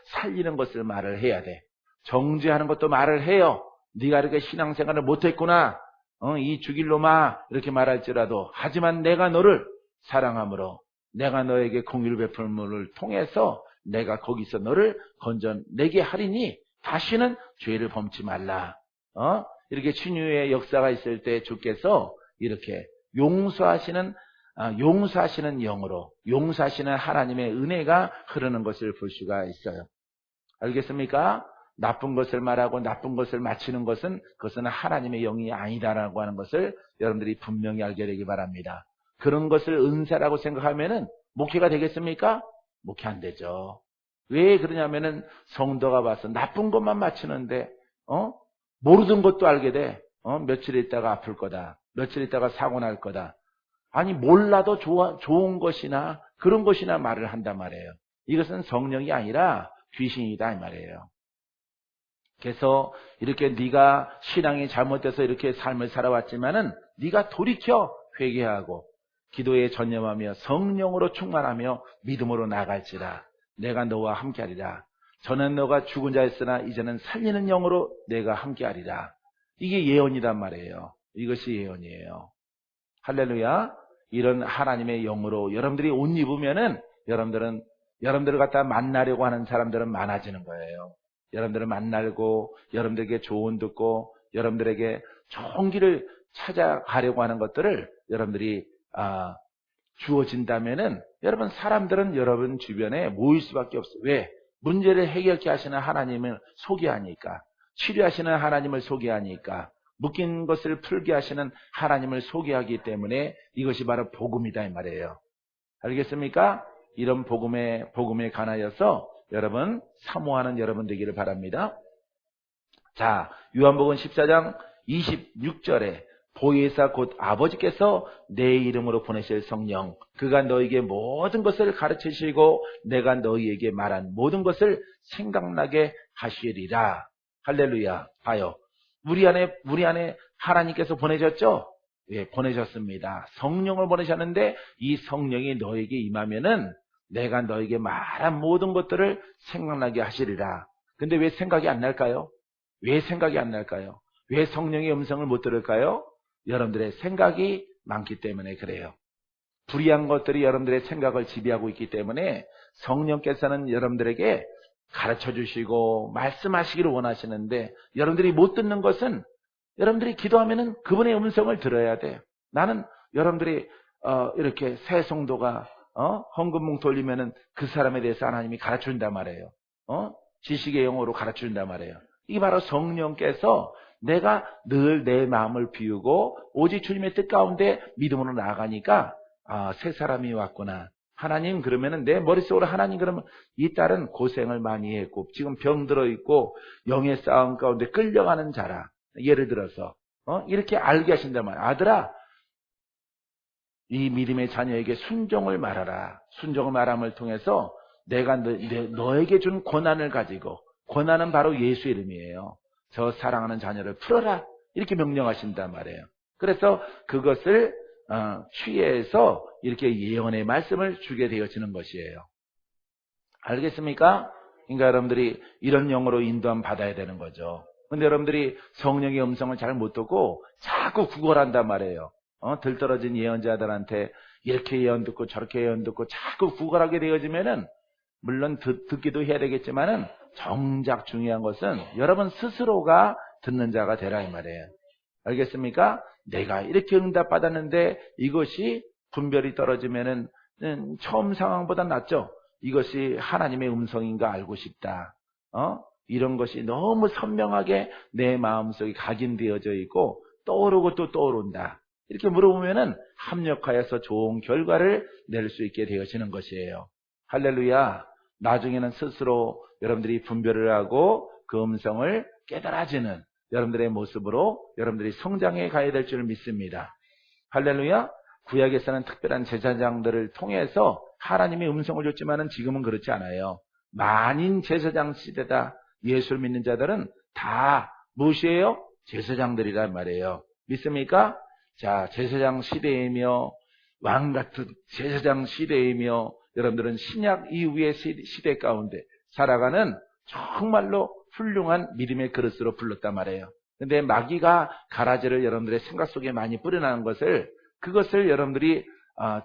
살리는 것을 말을 해야 돼. 정죄하는 것도 말을 해요. 네가 이렇게 신앙생활을 못했구나. 이 죽일 놈아 이렇게 말할지라도 하지만 내가 너를 사랑함으로 내가 너에게 공의를 베풀음을 통해서 내가 거기서 너를 건져내게 하리니 다시는 죄를 범치 말라. 이렇게 신유의 역사가 있을 때 주께서 이렇게 용서하시는 영으로 용서하시는 하나님의 은혜가 흐르는 것을 볼 수가 있어요. 알겠습니까? 나쁜 것을 말하고 나쁜 것을 마치는 것은 그것은 하나님의 영이 아니다라고 하는 것을 여러분들이 분명히 알게 되기 바랍니다. 그런 것을 은사라고 생각하면은 목회가 되겠습니까? 목회 안 되죠. 왜 그러냐면은 성도가 와서 나쁜 것만 마치는데 모르던 것도 알게 돼. 며칠 있다가 아플 거다. 며칠 있다가 사고 날 거다. 아니 몰라도 좋은 것이나 그런 것이나 말을 한단 말이에요. 이것은 성령이 아니라 귀신이다 이 말이에요. 그래서 이렇게 네가 신앙이 잘못돼서 이렇게 삶을 살아왔지만은 네가 돌이켜 회개하고 기도에 전념하며 성령으로 충만하며 믿음으로 나갈지라. 내가 너와 함께하리라. 전엔 너가 죽은 자였으나 이제는 살리는 영으로 내가 함께하리라. 이게 예언이란 말이에요. 이것이 예언이에요. 할렐루야. 이런 하나님의 영으로 여러분들이 옷 입으면은 여러분들을 갖다 만나려고 하는 사람들은 많아지는 거예요. 여러분들을 만나고 여러분들에게 조언 듣고 여러분들에게 좋은 길을 찾아가려고 하는 것들을 여러분들이 주어진다면은 여러분 사람들은 여러분 주변에 모일 수밖에 없어요. 왜? 문제를 해결케 하시는 하나님을 소개하니까, 치료하시는 하나님을 소개하니까, 묶인 것을 풀게 하시는 하나님을 소개하기 때문에 이것이 바로 복음이다 이 말이에요. 알겠습니까? 이런 복음에 관하여서 여러분 사모하는 여러분 되기를 바랍니다. 자, 요한복음 14장 26절에 보혜사 곧 아버지께서 내 이름으로 보내실 성령, 그가 너에게 모든 것을 가르치시고 내가 너희에게 말한 모든 것을 생각나게 하시리라. 할렐루야. 봐요. 우리 안에 하나님께서 보내셨죠? 예, 보내셨습니다. 성령을 보내셨는데 이 성령이 너에게 임하면은 내가 너에게 말한 모든 것들을 생각나게 하시리라. 근데 왜 생각이 안 날까요? 왜 생각이 안 날까요? 왜 성령의 음성을 못 들을까요? 여러분들의 생각이 많기 때문에 그래요. 불의한 것들이 여러분들의 생각을 지배하고 있기 때문에 성령께서는 여러분들에게 가르쳐 주시고 말씀하시기를 원하시는데 여러분들이 못 듣는 것은 여러분들이 기도하면은 그분의 음성을 들어야 돼요. 나는 여러분들이 이렇게 새 성도가 헌금뭉 돌리면은 그 사람에 대해서 하나님이 가르쳐 준단 말이에요. 지식의 영어로 가르쳐 준단 말이에요. 이게 바로 성령께서 내가 늘 내 마음을 비우고 오직 주님의 뜻 가운데 믿음으로 나아가니까 새 사람이 왔구나. 하나님 그러면은 내 머릿속으로 하나님 그러면 이 딸은 고생을 많이 했고 지금 병들어 있고 영의 싸움 가운데 끌려가는 자라. 예를 들어서 이렇게 알게 하신단 말이야. 아들아, 이 믿음의 자녀에게 순종을 말하라. 순종을 말함을 통해서 내가 너에게 준 고난을 가지고, 고난은 바로 예수 이름이에요. 저 사랑하는 자녀를 풀어라. 이렇게 명령하신단 말이에요. 그래서 그것을 취해서 이렇게 예언의 말씀을 주게 되어지는 것이에요. 알겠습니까? 그러니까 여러분들이 이런 영으로 인도함 받아야 되는 거죠. 근데 여러분들이 성령의 음성을 잘 못 듣고 자꾸 구걸한단 말이에요. 들떨어진 예언자들한테 이렇게 예언 듣고 저렇게 예언 듣고 자꾸 구걸하게 되어지면은 물론 듣기도 해야 되겠지만은 정작 중요한 것은 여러분 스스로가 듣는 자가 되라 이 말이에요. 알겠습니까? 내가 이렇게 응답 받았는데 이것이 분별이 떨어지면은 처음 상황보다 낫죠. 이것이 하나님의 음성인가 알고 싶다. 이런 것이 너무 선명하게 내 마음속에 각인되어져 있고 떠오르고 또 떠오른다. 이렇게 물어보면은 합력하여서 좋은 결과를 낼 수 있게 되어지는 것이에요. 할렐루야. 나중에는 스스로 여러분들이 분별을 하고 그 음성을 깨달아지는 여러분들의 모습으로 여러분들이 성장해 가야 될 줄 믿습니다. 할렐루야. 구약에서는 특별한 제사장들을 통해서 하나님의 음성을 줬지만은 지금은 그렇지 않아요. 만인 제사장 시대다. 예수를 믿는 자들은 다 무엇이에요? 제사장들이란 말이에요. 믿습니까? 자, 제사장 시대이며 왕 같은 제사장 시대이며 여러분들은 신약 이후의 시대 가운데 살아가는 정말로 훌륭한 믿음의 그릇으로 불렀단 말이에요. 근데 마귀가 가라지를 여러분들의 생각 속에 많이 뿌려나는 것을 그것을 여러분들이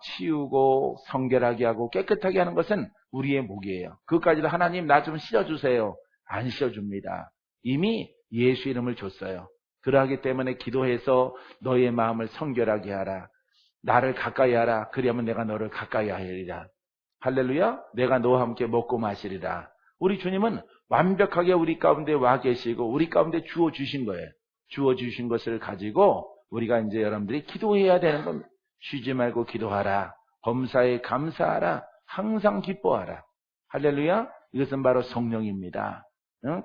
치우고 성결하게 하고 깨끗하게 하는 것은 우리의 목이에요. 그것까지도 하나님 나 좀 씌워주세요. 안 씌워줍니다. 이미 예수 이름을 줬어요. 그러하기 때문에 기도해서 너의 마음을 성결하게 하라. 나를 가까이 하라. 그리하면 내가 너를 가까이 하리라. 할렐루야. 내가 너와 함께 먹고 마시리라. 우리 주님은 완벽하게 우리 가운데 와 계시고 우리 가운데 주어주신 거예요. 주어주신 것을 가지고 우리가 이제 여러분들이 기도해야 되는 겁니다. 쉬지 말고 기도하라. 범사에 감사하라. 항상 기뻐하라. 할렐루야. 이것은 바로 성령입니다.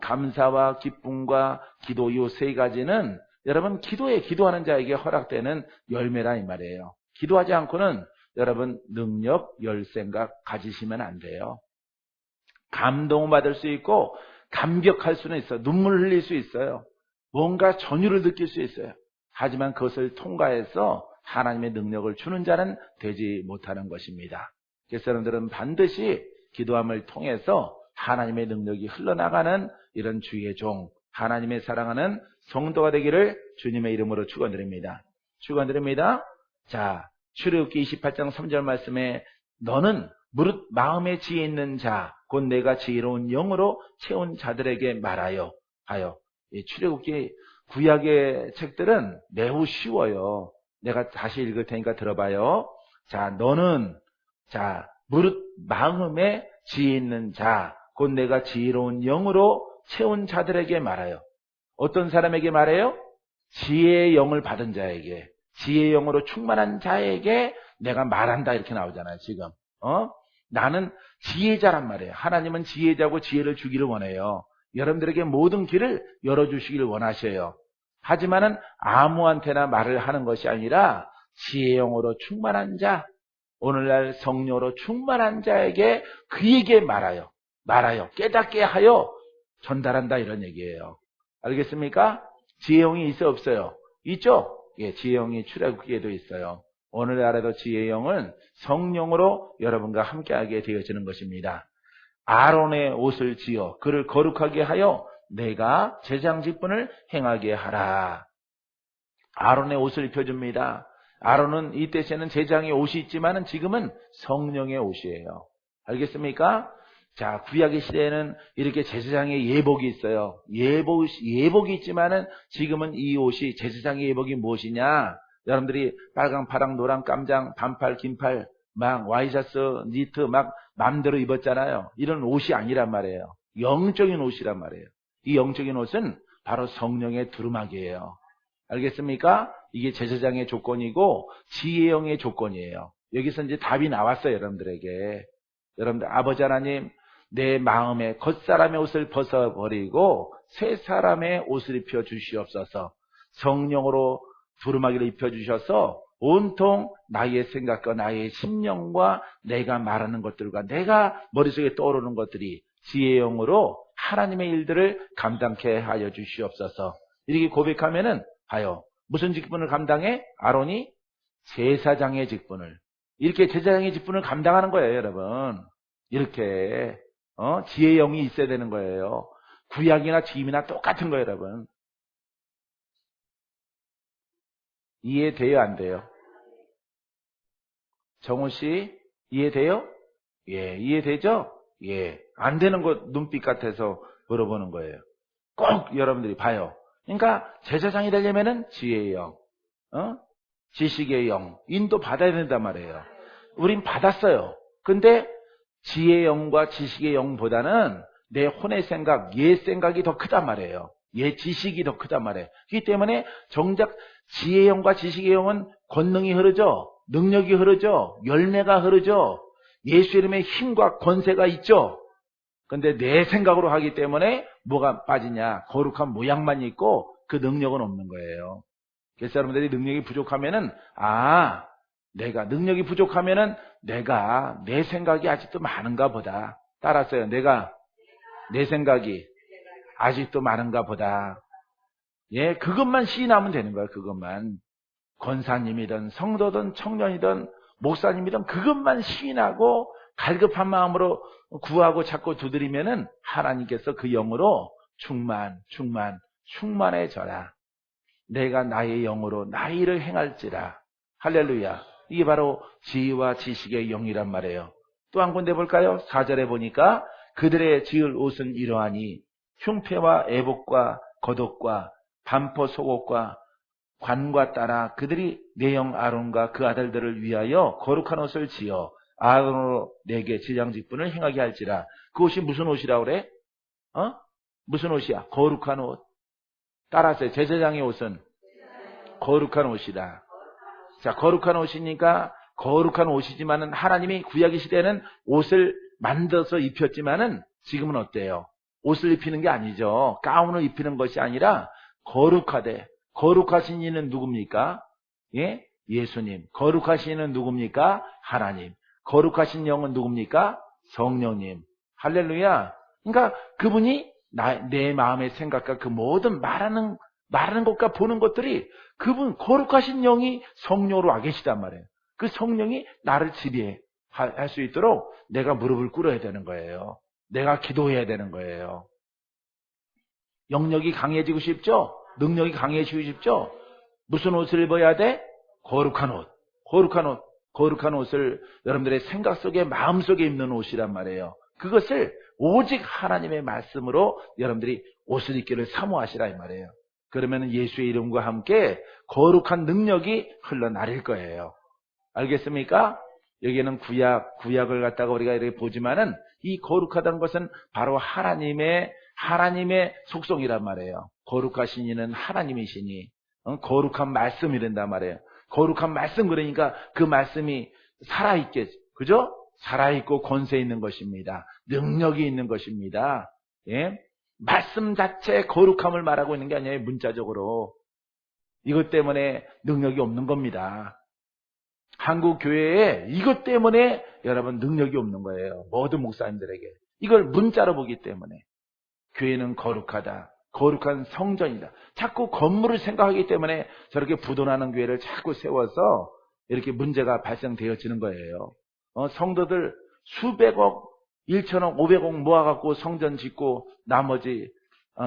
감사와 기쁨과 기도 이 세 가지는 여러분 기도하는 자에게 허락되는 열매라 이 말이에요. 기도하지 않고는 여러분 능력, 열생각 가지시면 안 돼요. 감동을 받을 수 있고 감격할 수는 있어요. 눈물 흘릴 수 있어요. 뭔가 전율을 느낄 수 있어요. 하지만 그것을 통과해서 하나님의 능력을 주는 자는 되지 못하는 것입니다. 그래서 여러분들은 반드시 기도함을 통해서 하나님의 능력이 흘러나가는 이런 주의 종, 하나님의 사랑하는 성도가 되기를 주님의 이름으로 축원드립니다. 축원드립니다. 자, 출애굽기 28장 3절 말씀에 너는 무릇 마음에 지혜 있는 자, 곧 내가 지혜로운 영으로 채운 자들에게 말하여 하여. 이 출애굽기 구약의 책들은 매우 쉬워요. 내가 다시 읽을 테니까 들어봐요. 자, 너는 무릇 마음에 지혜 있는 자, 곧 내가 지혜로운 영으로 채운 자들에게 말하여. 어떤 사람에게 말해요? 지혜의 영을 받은 자에게, 지혜의 영으로 충만한 자에게 내가 말한다 이렇게 나오잖아요. 지금 나는 지혜자란 말이에요. 하나님은 지혜자고 지혜를 주기를 원해요. 여러분들에게 모든 길을 열어주시기를 원하셔요. 하지만은 아무한테나 말을 하는 것이 아니라 지혜영으로 충만한 자, 오늘날 성령으로 충만한 자에게 그에게 말하여 깨닫게 하여 전달한다, 이런 얘기예요. 알겠습니까? 지혜영이 있어 없어요? 있죠? 예, 지혜영이 출애굽기에도 있어요. 오늘날에도 지혜영은 성령으로 여러분과 함께하게 되어지는 것입니다. 아론의 옷을 지어 그를 거룩하게 하여 내가 제사장 직분을 행하게 하라. 아론의 옷을 입혀줍니다. 아론은 이 때에는 제사장의 옷이 있지만은 지금은 성령의 옷이에요. 알겠습니까? 자, 구약의 시대에는 이렇게 제사장의 예복이 있어요. 예복이 있지만은 지금은 이 옷이, 제사장의 예복이 무엇이냐? 여러분들이 빨강, 파랑, 노랑, 깜장, 반팔, 긴팔, 막 와이셔츠, 니트 막 마음대로 입었잖아요. 이런 옷이 아니란 말이에요. 영적인 옷이란 말이에요. 이 영적인 옷은 바로 성령의 두루마기예요. 알겠습니까? 이게 제사장의 조건이고 지혜영의 조건이에요. 여기서 이제 답이 나왔어요, 여러분들에게. 여러분들, 아버지 하나님, 내 마음에 겉사람의 옷을 벗어버리고 새 사람의 옷을 입혀 주시옵소서. 성령으로 두루마기를 입혀 주셔서 온통 나의 생각과 나의 심령과 내가 말하는 것들과 내가 머릿속에 떠오르는 것들이 지혜의 영으로 하나님의 일들을 감당케 하여 주시옵소서. 이렇게 고백하면은 봐요. 무슨 직분을 감당해? 아론이 제사장의 직분을. 이렇게 제사장의 직분을 감당하는 거예요, 여러분. 이렇게 지혜의 영이 있어야 되는 거예요. 구약이나 지임이나 똑같은 거예요, 여러분. 이해돼요, 안 돼요? 정우 씨, 이해돼요? 예, 이해되죠? 예, 안 되는 거 눈빛 같아서 물어보는 거예요. 꼭 여러분들이 봐요. 그러니까 제사장이 되려면은 지혜의 영, 지식의 영, 인도 받아야 된단 말이에요. 우린 받았어요. 근데 지혜의 영과 지식의 영보다는 내 혼의 생각, 옛 생각이 더 크단 말이에요. 옛 지식이 더 크단 말이에요. 그렇기 때문에 정작 지혜의 영과 지식의 영은 권능이 흐르죠. 능력이 흐르죠. 열매가 흐르죠. 예수 이름의 힘과 권세가 있죠. 근데 내 생각으로 하기 때문에 뭐가 빠지냐? 거룩한 모양만 있고 그 능력은 없는 거예요. 그래서 여러분들이 능력이 부족하면은 내가 능력이 부족하면은 내가 내 생각이 아직도 많은가 보다. 따랐어요. 내 생각이 아직도 많은가 보다. 예, 그것만 시인하면 되는 거예요. 그것만. 권사님이든 성도든 청년이든 목사님이든 그것만 시인하고 갈급한 마음으로 구하고 찾고 두드리면은 하나님께서 그 영으로 충만해져라. 내가 나의 영으로 나의 일을 행할지라. 할렐루야. 이게 바로 지혜와 지식의 영이란 말이에요. 또 한 군데 볼까요? 4절에 보니까 그들의 지을 옷은 이러하니 흉패와 애복과 겉옷과 반포 속옷과 관과 따라 그들이 내 형 아론과 그 아들들을 위하여 거룩한 옷을 지어 아론으로 내게 제사장 직분을 행하게 할지라. 그 옷이 무슨 옷이라고 그래? 무슨 옷이야? 거룩한 옷. 따라서요. 제사장의 옷은 거룩한 옷이다. 자, 거룩한 옷이니까 거룩한 옷이지만은 하나님이 구약의 시대에는 옷을 만들어서 입혔지만은 지금은 어때요? 옷을 입히는 게 아니죠. 가운을 입히는 것이 아니라 거룩하되, 거룩하신 이는 누굽니까? 예? 예수님. 거룩하신 이는 누굽니까? 하나님. 거룩하신 영은 누굽니까? 성령님. 할렐루야. 그러니까 그분이 내 마음의 생각과 그 모든 말하는 것과 보는 것들이 그분 거룩하신 영이 성령으로 와 계시단 말이에요. 그 성령이 나를 지배할 수 있도록 내가 무릎을 꿇어야 되는 거예요. 내가 기도해야 되는 거예요. 영역이 강해지고 싶죠? 능력이 강해지고 싶죠? 무슨 옷을 입어야 돼? 거룩한 옷. 거룩한 옷을 여러분들의 생각 속에, 마음 속에 입는 옷이란 말이에요. 그것을 오직 하나님의 말씀으로 여러분들이 옷을 입기를 사모하시라 이 말이에요. 그러면 예수의 이름과 함께 거룩한 능력이 흘러나릴 거예요. 알겠습니까? 여기에는 구약을 갖다가 우리가 이렇게 보지만은 이 거룩하다는 것은 바로 하나님의 속성이란 말이에요. 거룩하신 이는 하나님이시니 거룩한 말씀이 된단 말이에요. 거룩한 말씀, 그러니까 그 말씀이 살아있게, 그죠? 살아있고 권세 있는 것입니다. 능력이 있는 것입니다. 예? 말씀 자체 거룩함을 말하고 있는 게 아니에요. 문자적으로. 이것 때문에 능력이 없는 겁니다. 한국 교회에 이것 때문에 여러분 능력이 없는 거예요. 모든 목사님들에게. 이걸 문자로 보기 때문에. 교회는 거룩하다. 거룩한 성전이다. 자꾸 건물을 생각하기 때문에 저렇게 부도나는 교회를 자꾸 세워서 이렇게 문제가 발생되어지는 거예요. 성도들 수백억, 1천억, 500억 모아갖고 성전 짓고 나머지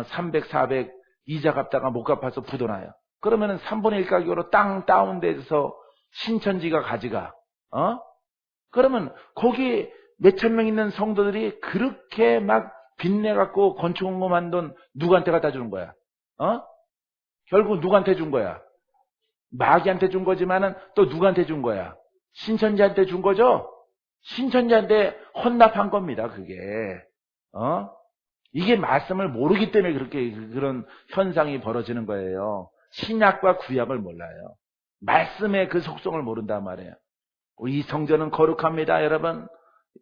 300, 400 이자 갚다가 못 갚아서 부도나요. 그러면은 3분의 1 가격으로 땅 다운돼서 신천지가 가져가. 그러면 거기 몇천 명 있는 성도들이 그렇게 막 빚내갖고 건축원금 돈 누구한테 갖다 주는 거야? 결국 누구한테 준 거야? 마귀한테 준 거지만은 또 누구한테 준 거야? 신천지한테 준 거죠? 신천지한테 헌납한 겁니다, 그게. 이게 말씀을 모르기 때문에 그렇게 그런 현상이 벌어지는 거예요. 신약과 구약을 몰라요. 말씀의 그 속성을 모른단 말이에요. 이 성전은 거룩합니다, 여러분.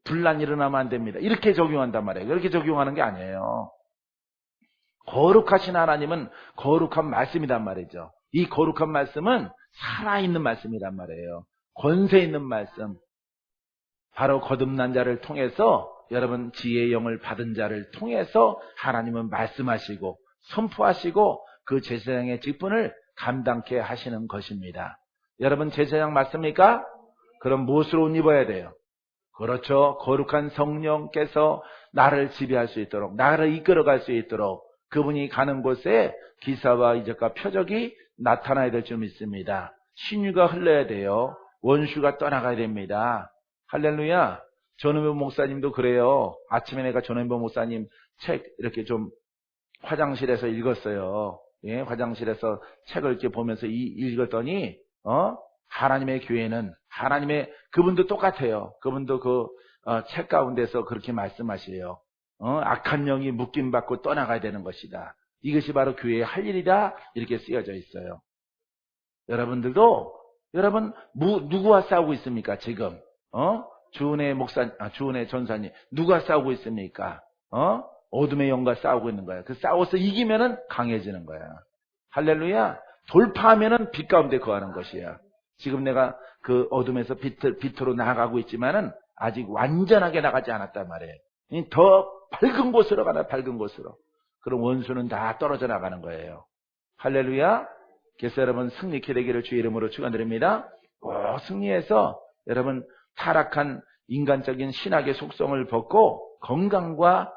분란 일어나면 안 됩니다. 이렇게 적용한단 말이에요. 그렇게 적용하는 게 아니에요. 거룩하신 하나님은 거룩한 말씀이란 말이죠. 이 거룩한 말씀은 살아있는 말씀이란 말이에요. 권세 있는 말씀. 바로 거듭난 자를 통해서 여러분 지혜의 영을 받은 자를 통해서 하나님은 말씀하시고 선포하시고 그 제사장의 직분을 감당케 하시는 것입니다. 여러분 제사장 맞습니까? 그럼 무엇으로 옷 입어야 돼요? 그렇죠. 거룩한 성령께서 나를 지배할 수 있도록, 나를 이끌어갈 수 있도록 그분이 가는 곳에 기사와 이적과 표적이 나타나야 될 줄 믿습니다. 신유가 흘러야 돼요. 원수가 떠나가야 됩니다. 할렐루야. 전은보 목사님도 그래요. 아침에 내가 전은보 목사님 책 이렇게 좀 화장실에서 읽었어요. 예, 화장실에서 책을 이렇게 보면서 읽었더니 하나님의 교회는 그분도 똑같아요. 그분도 그 책 가운데서 그렇게 말씀하시래요. 악한 영이 묶임 받고 떠나가야 되는 것이다. 이것이 바로 교회의 할 일이다. 이렇게 쓰여져 있어요. 여러분들도 여러분 누구와 싸우고 있습니까? 지금 주은혜 전사님 누가 싸우고 있습니까? 어둠의 영과 싸우고 있는 거야. 그 싸워서 이기면은 강해지는 거야. 할렐루야. 돌파하면은 빛 가운데 거하는 것이야. 지금 내가 그 어둠에서 빛으로 나아가고 있지만은 아직 완전하게 나가지 않았단 말이에요. 더 밝은 곳으로 가나, 밝은 곳으로. 그럼 원수는 다 떨어져 나가는 거예요. 할렐루야. 그래서 여러분 승리케 되기를 주의 이름으로 축원드립니다. 승리해서 여러분 타락한 인간적인 신학의 속성을 벗고 건강과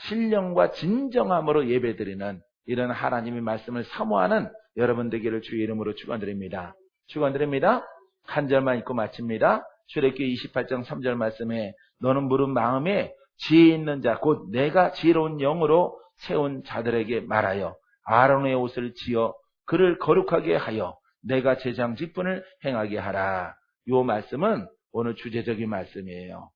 신령과 진정함으로 예배드리는 이런 하나님의 말씀을 사모하는 여러분 되기를 주의 이름으로 축원드립니다. 축원드립니다. 한 절만 읽고 마칩니다. 출애굽기 28장 3절 말씀에 너는 물은 마음에 지혜 있는 자 곧 내가 지혜로운 영으로 세운 자들에게 말하여 아론의 옷을 지어 그를 거룩하게 하여 내가 제사장 직분을 행하게 하라. 이 말씀은 오늘 주제적인 말씀이에요.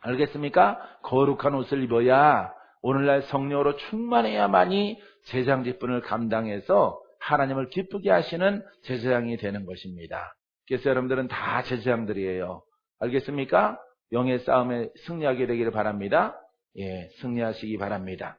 알겠습니까? 거룩한 옷을 입어야 오늘날 성령으로 충만해야만이 제사장 직분을 감당해서 하나님을 기쁘게 하시는 제사장이 되는 것입니다. 그래서 여러분들은 다 제사장들이에요. 알겠습니까? 영의 싸움에 승리하게 되기를 바랍니다. 예, 승리하시기 바랍니다.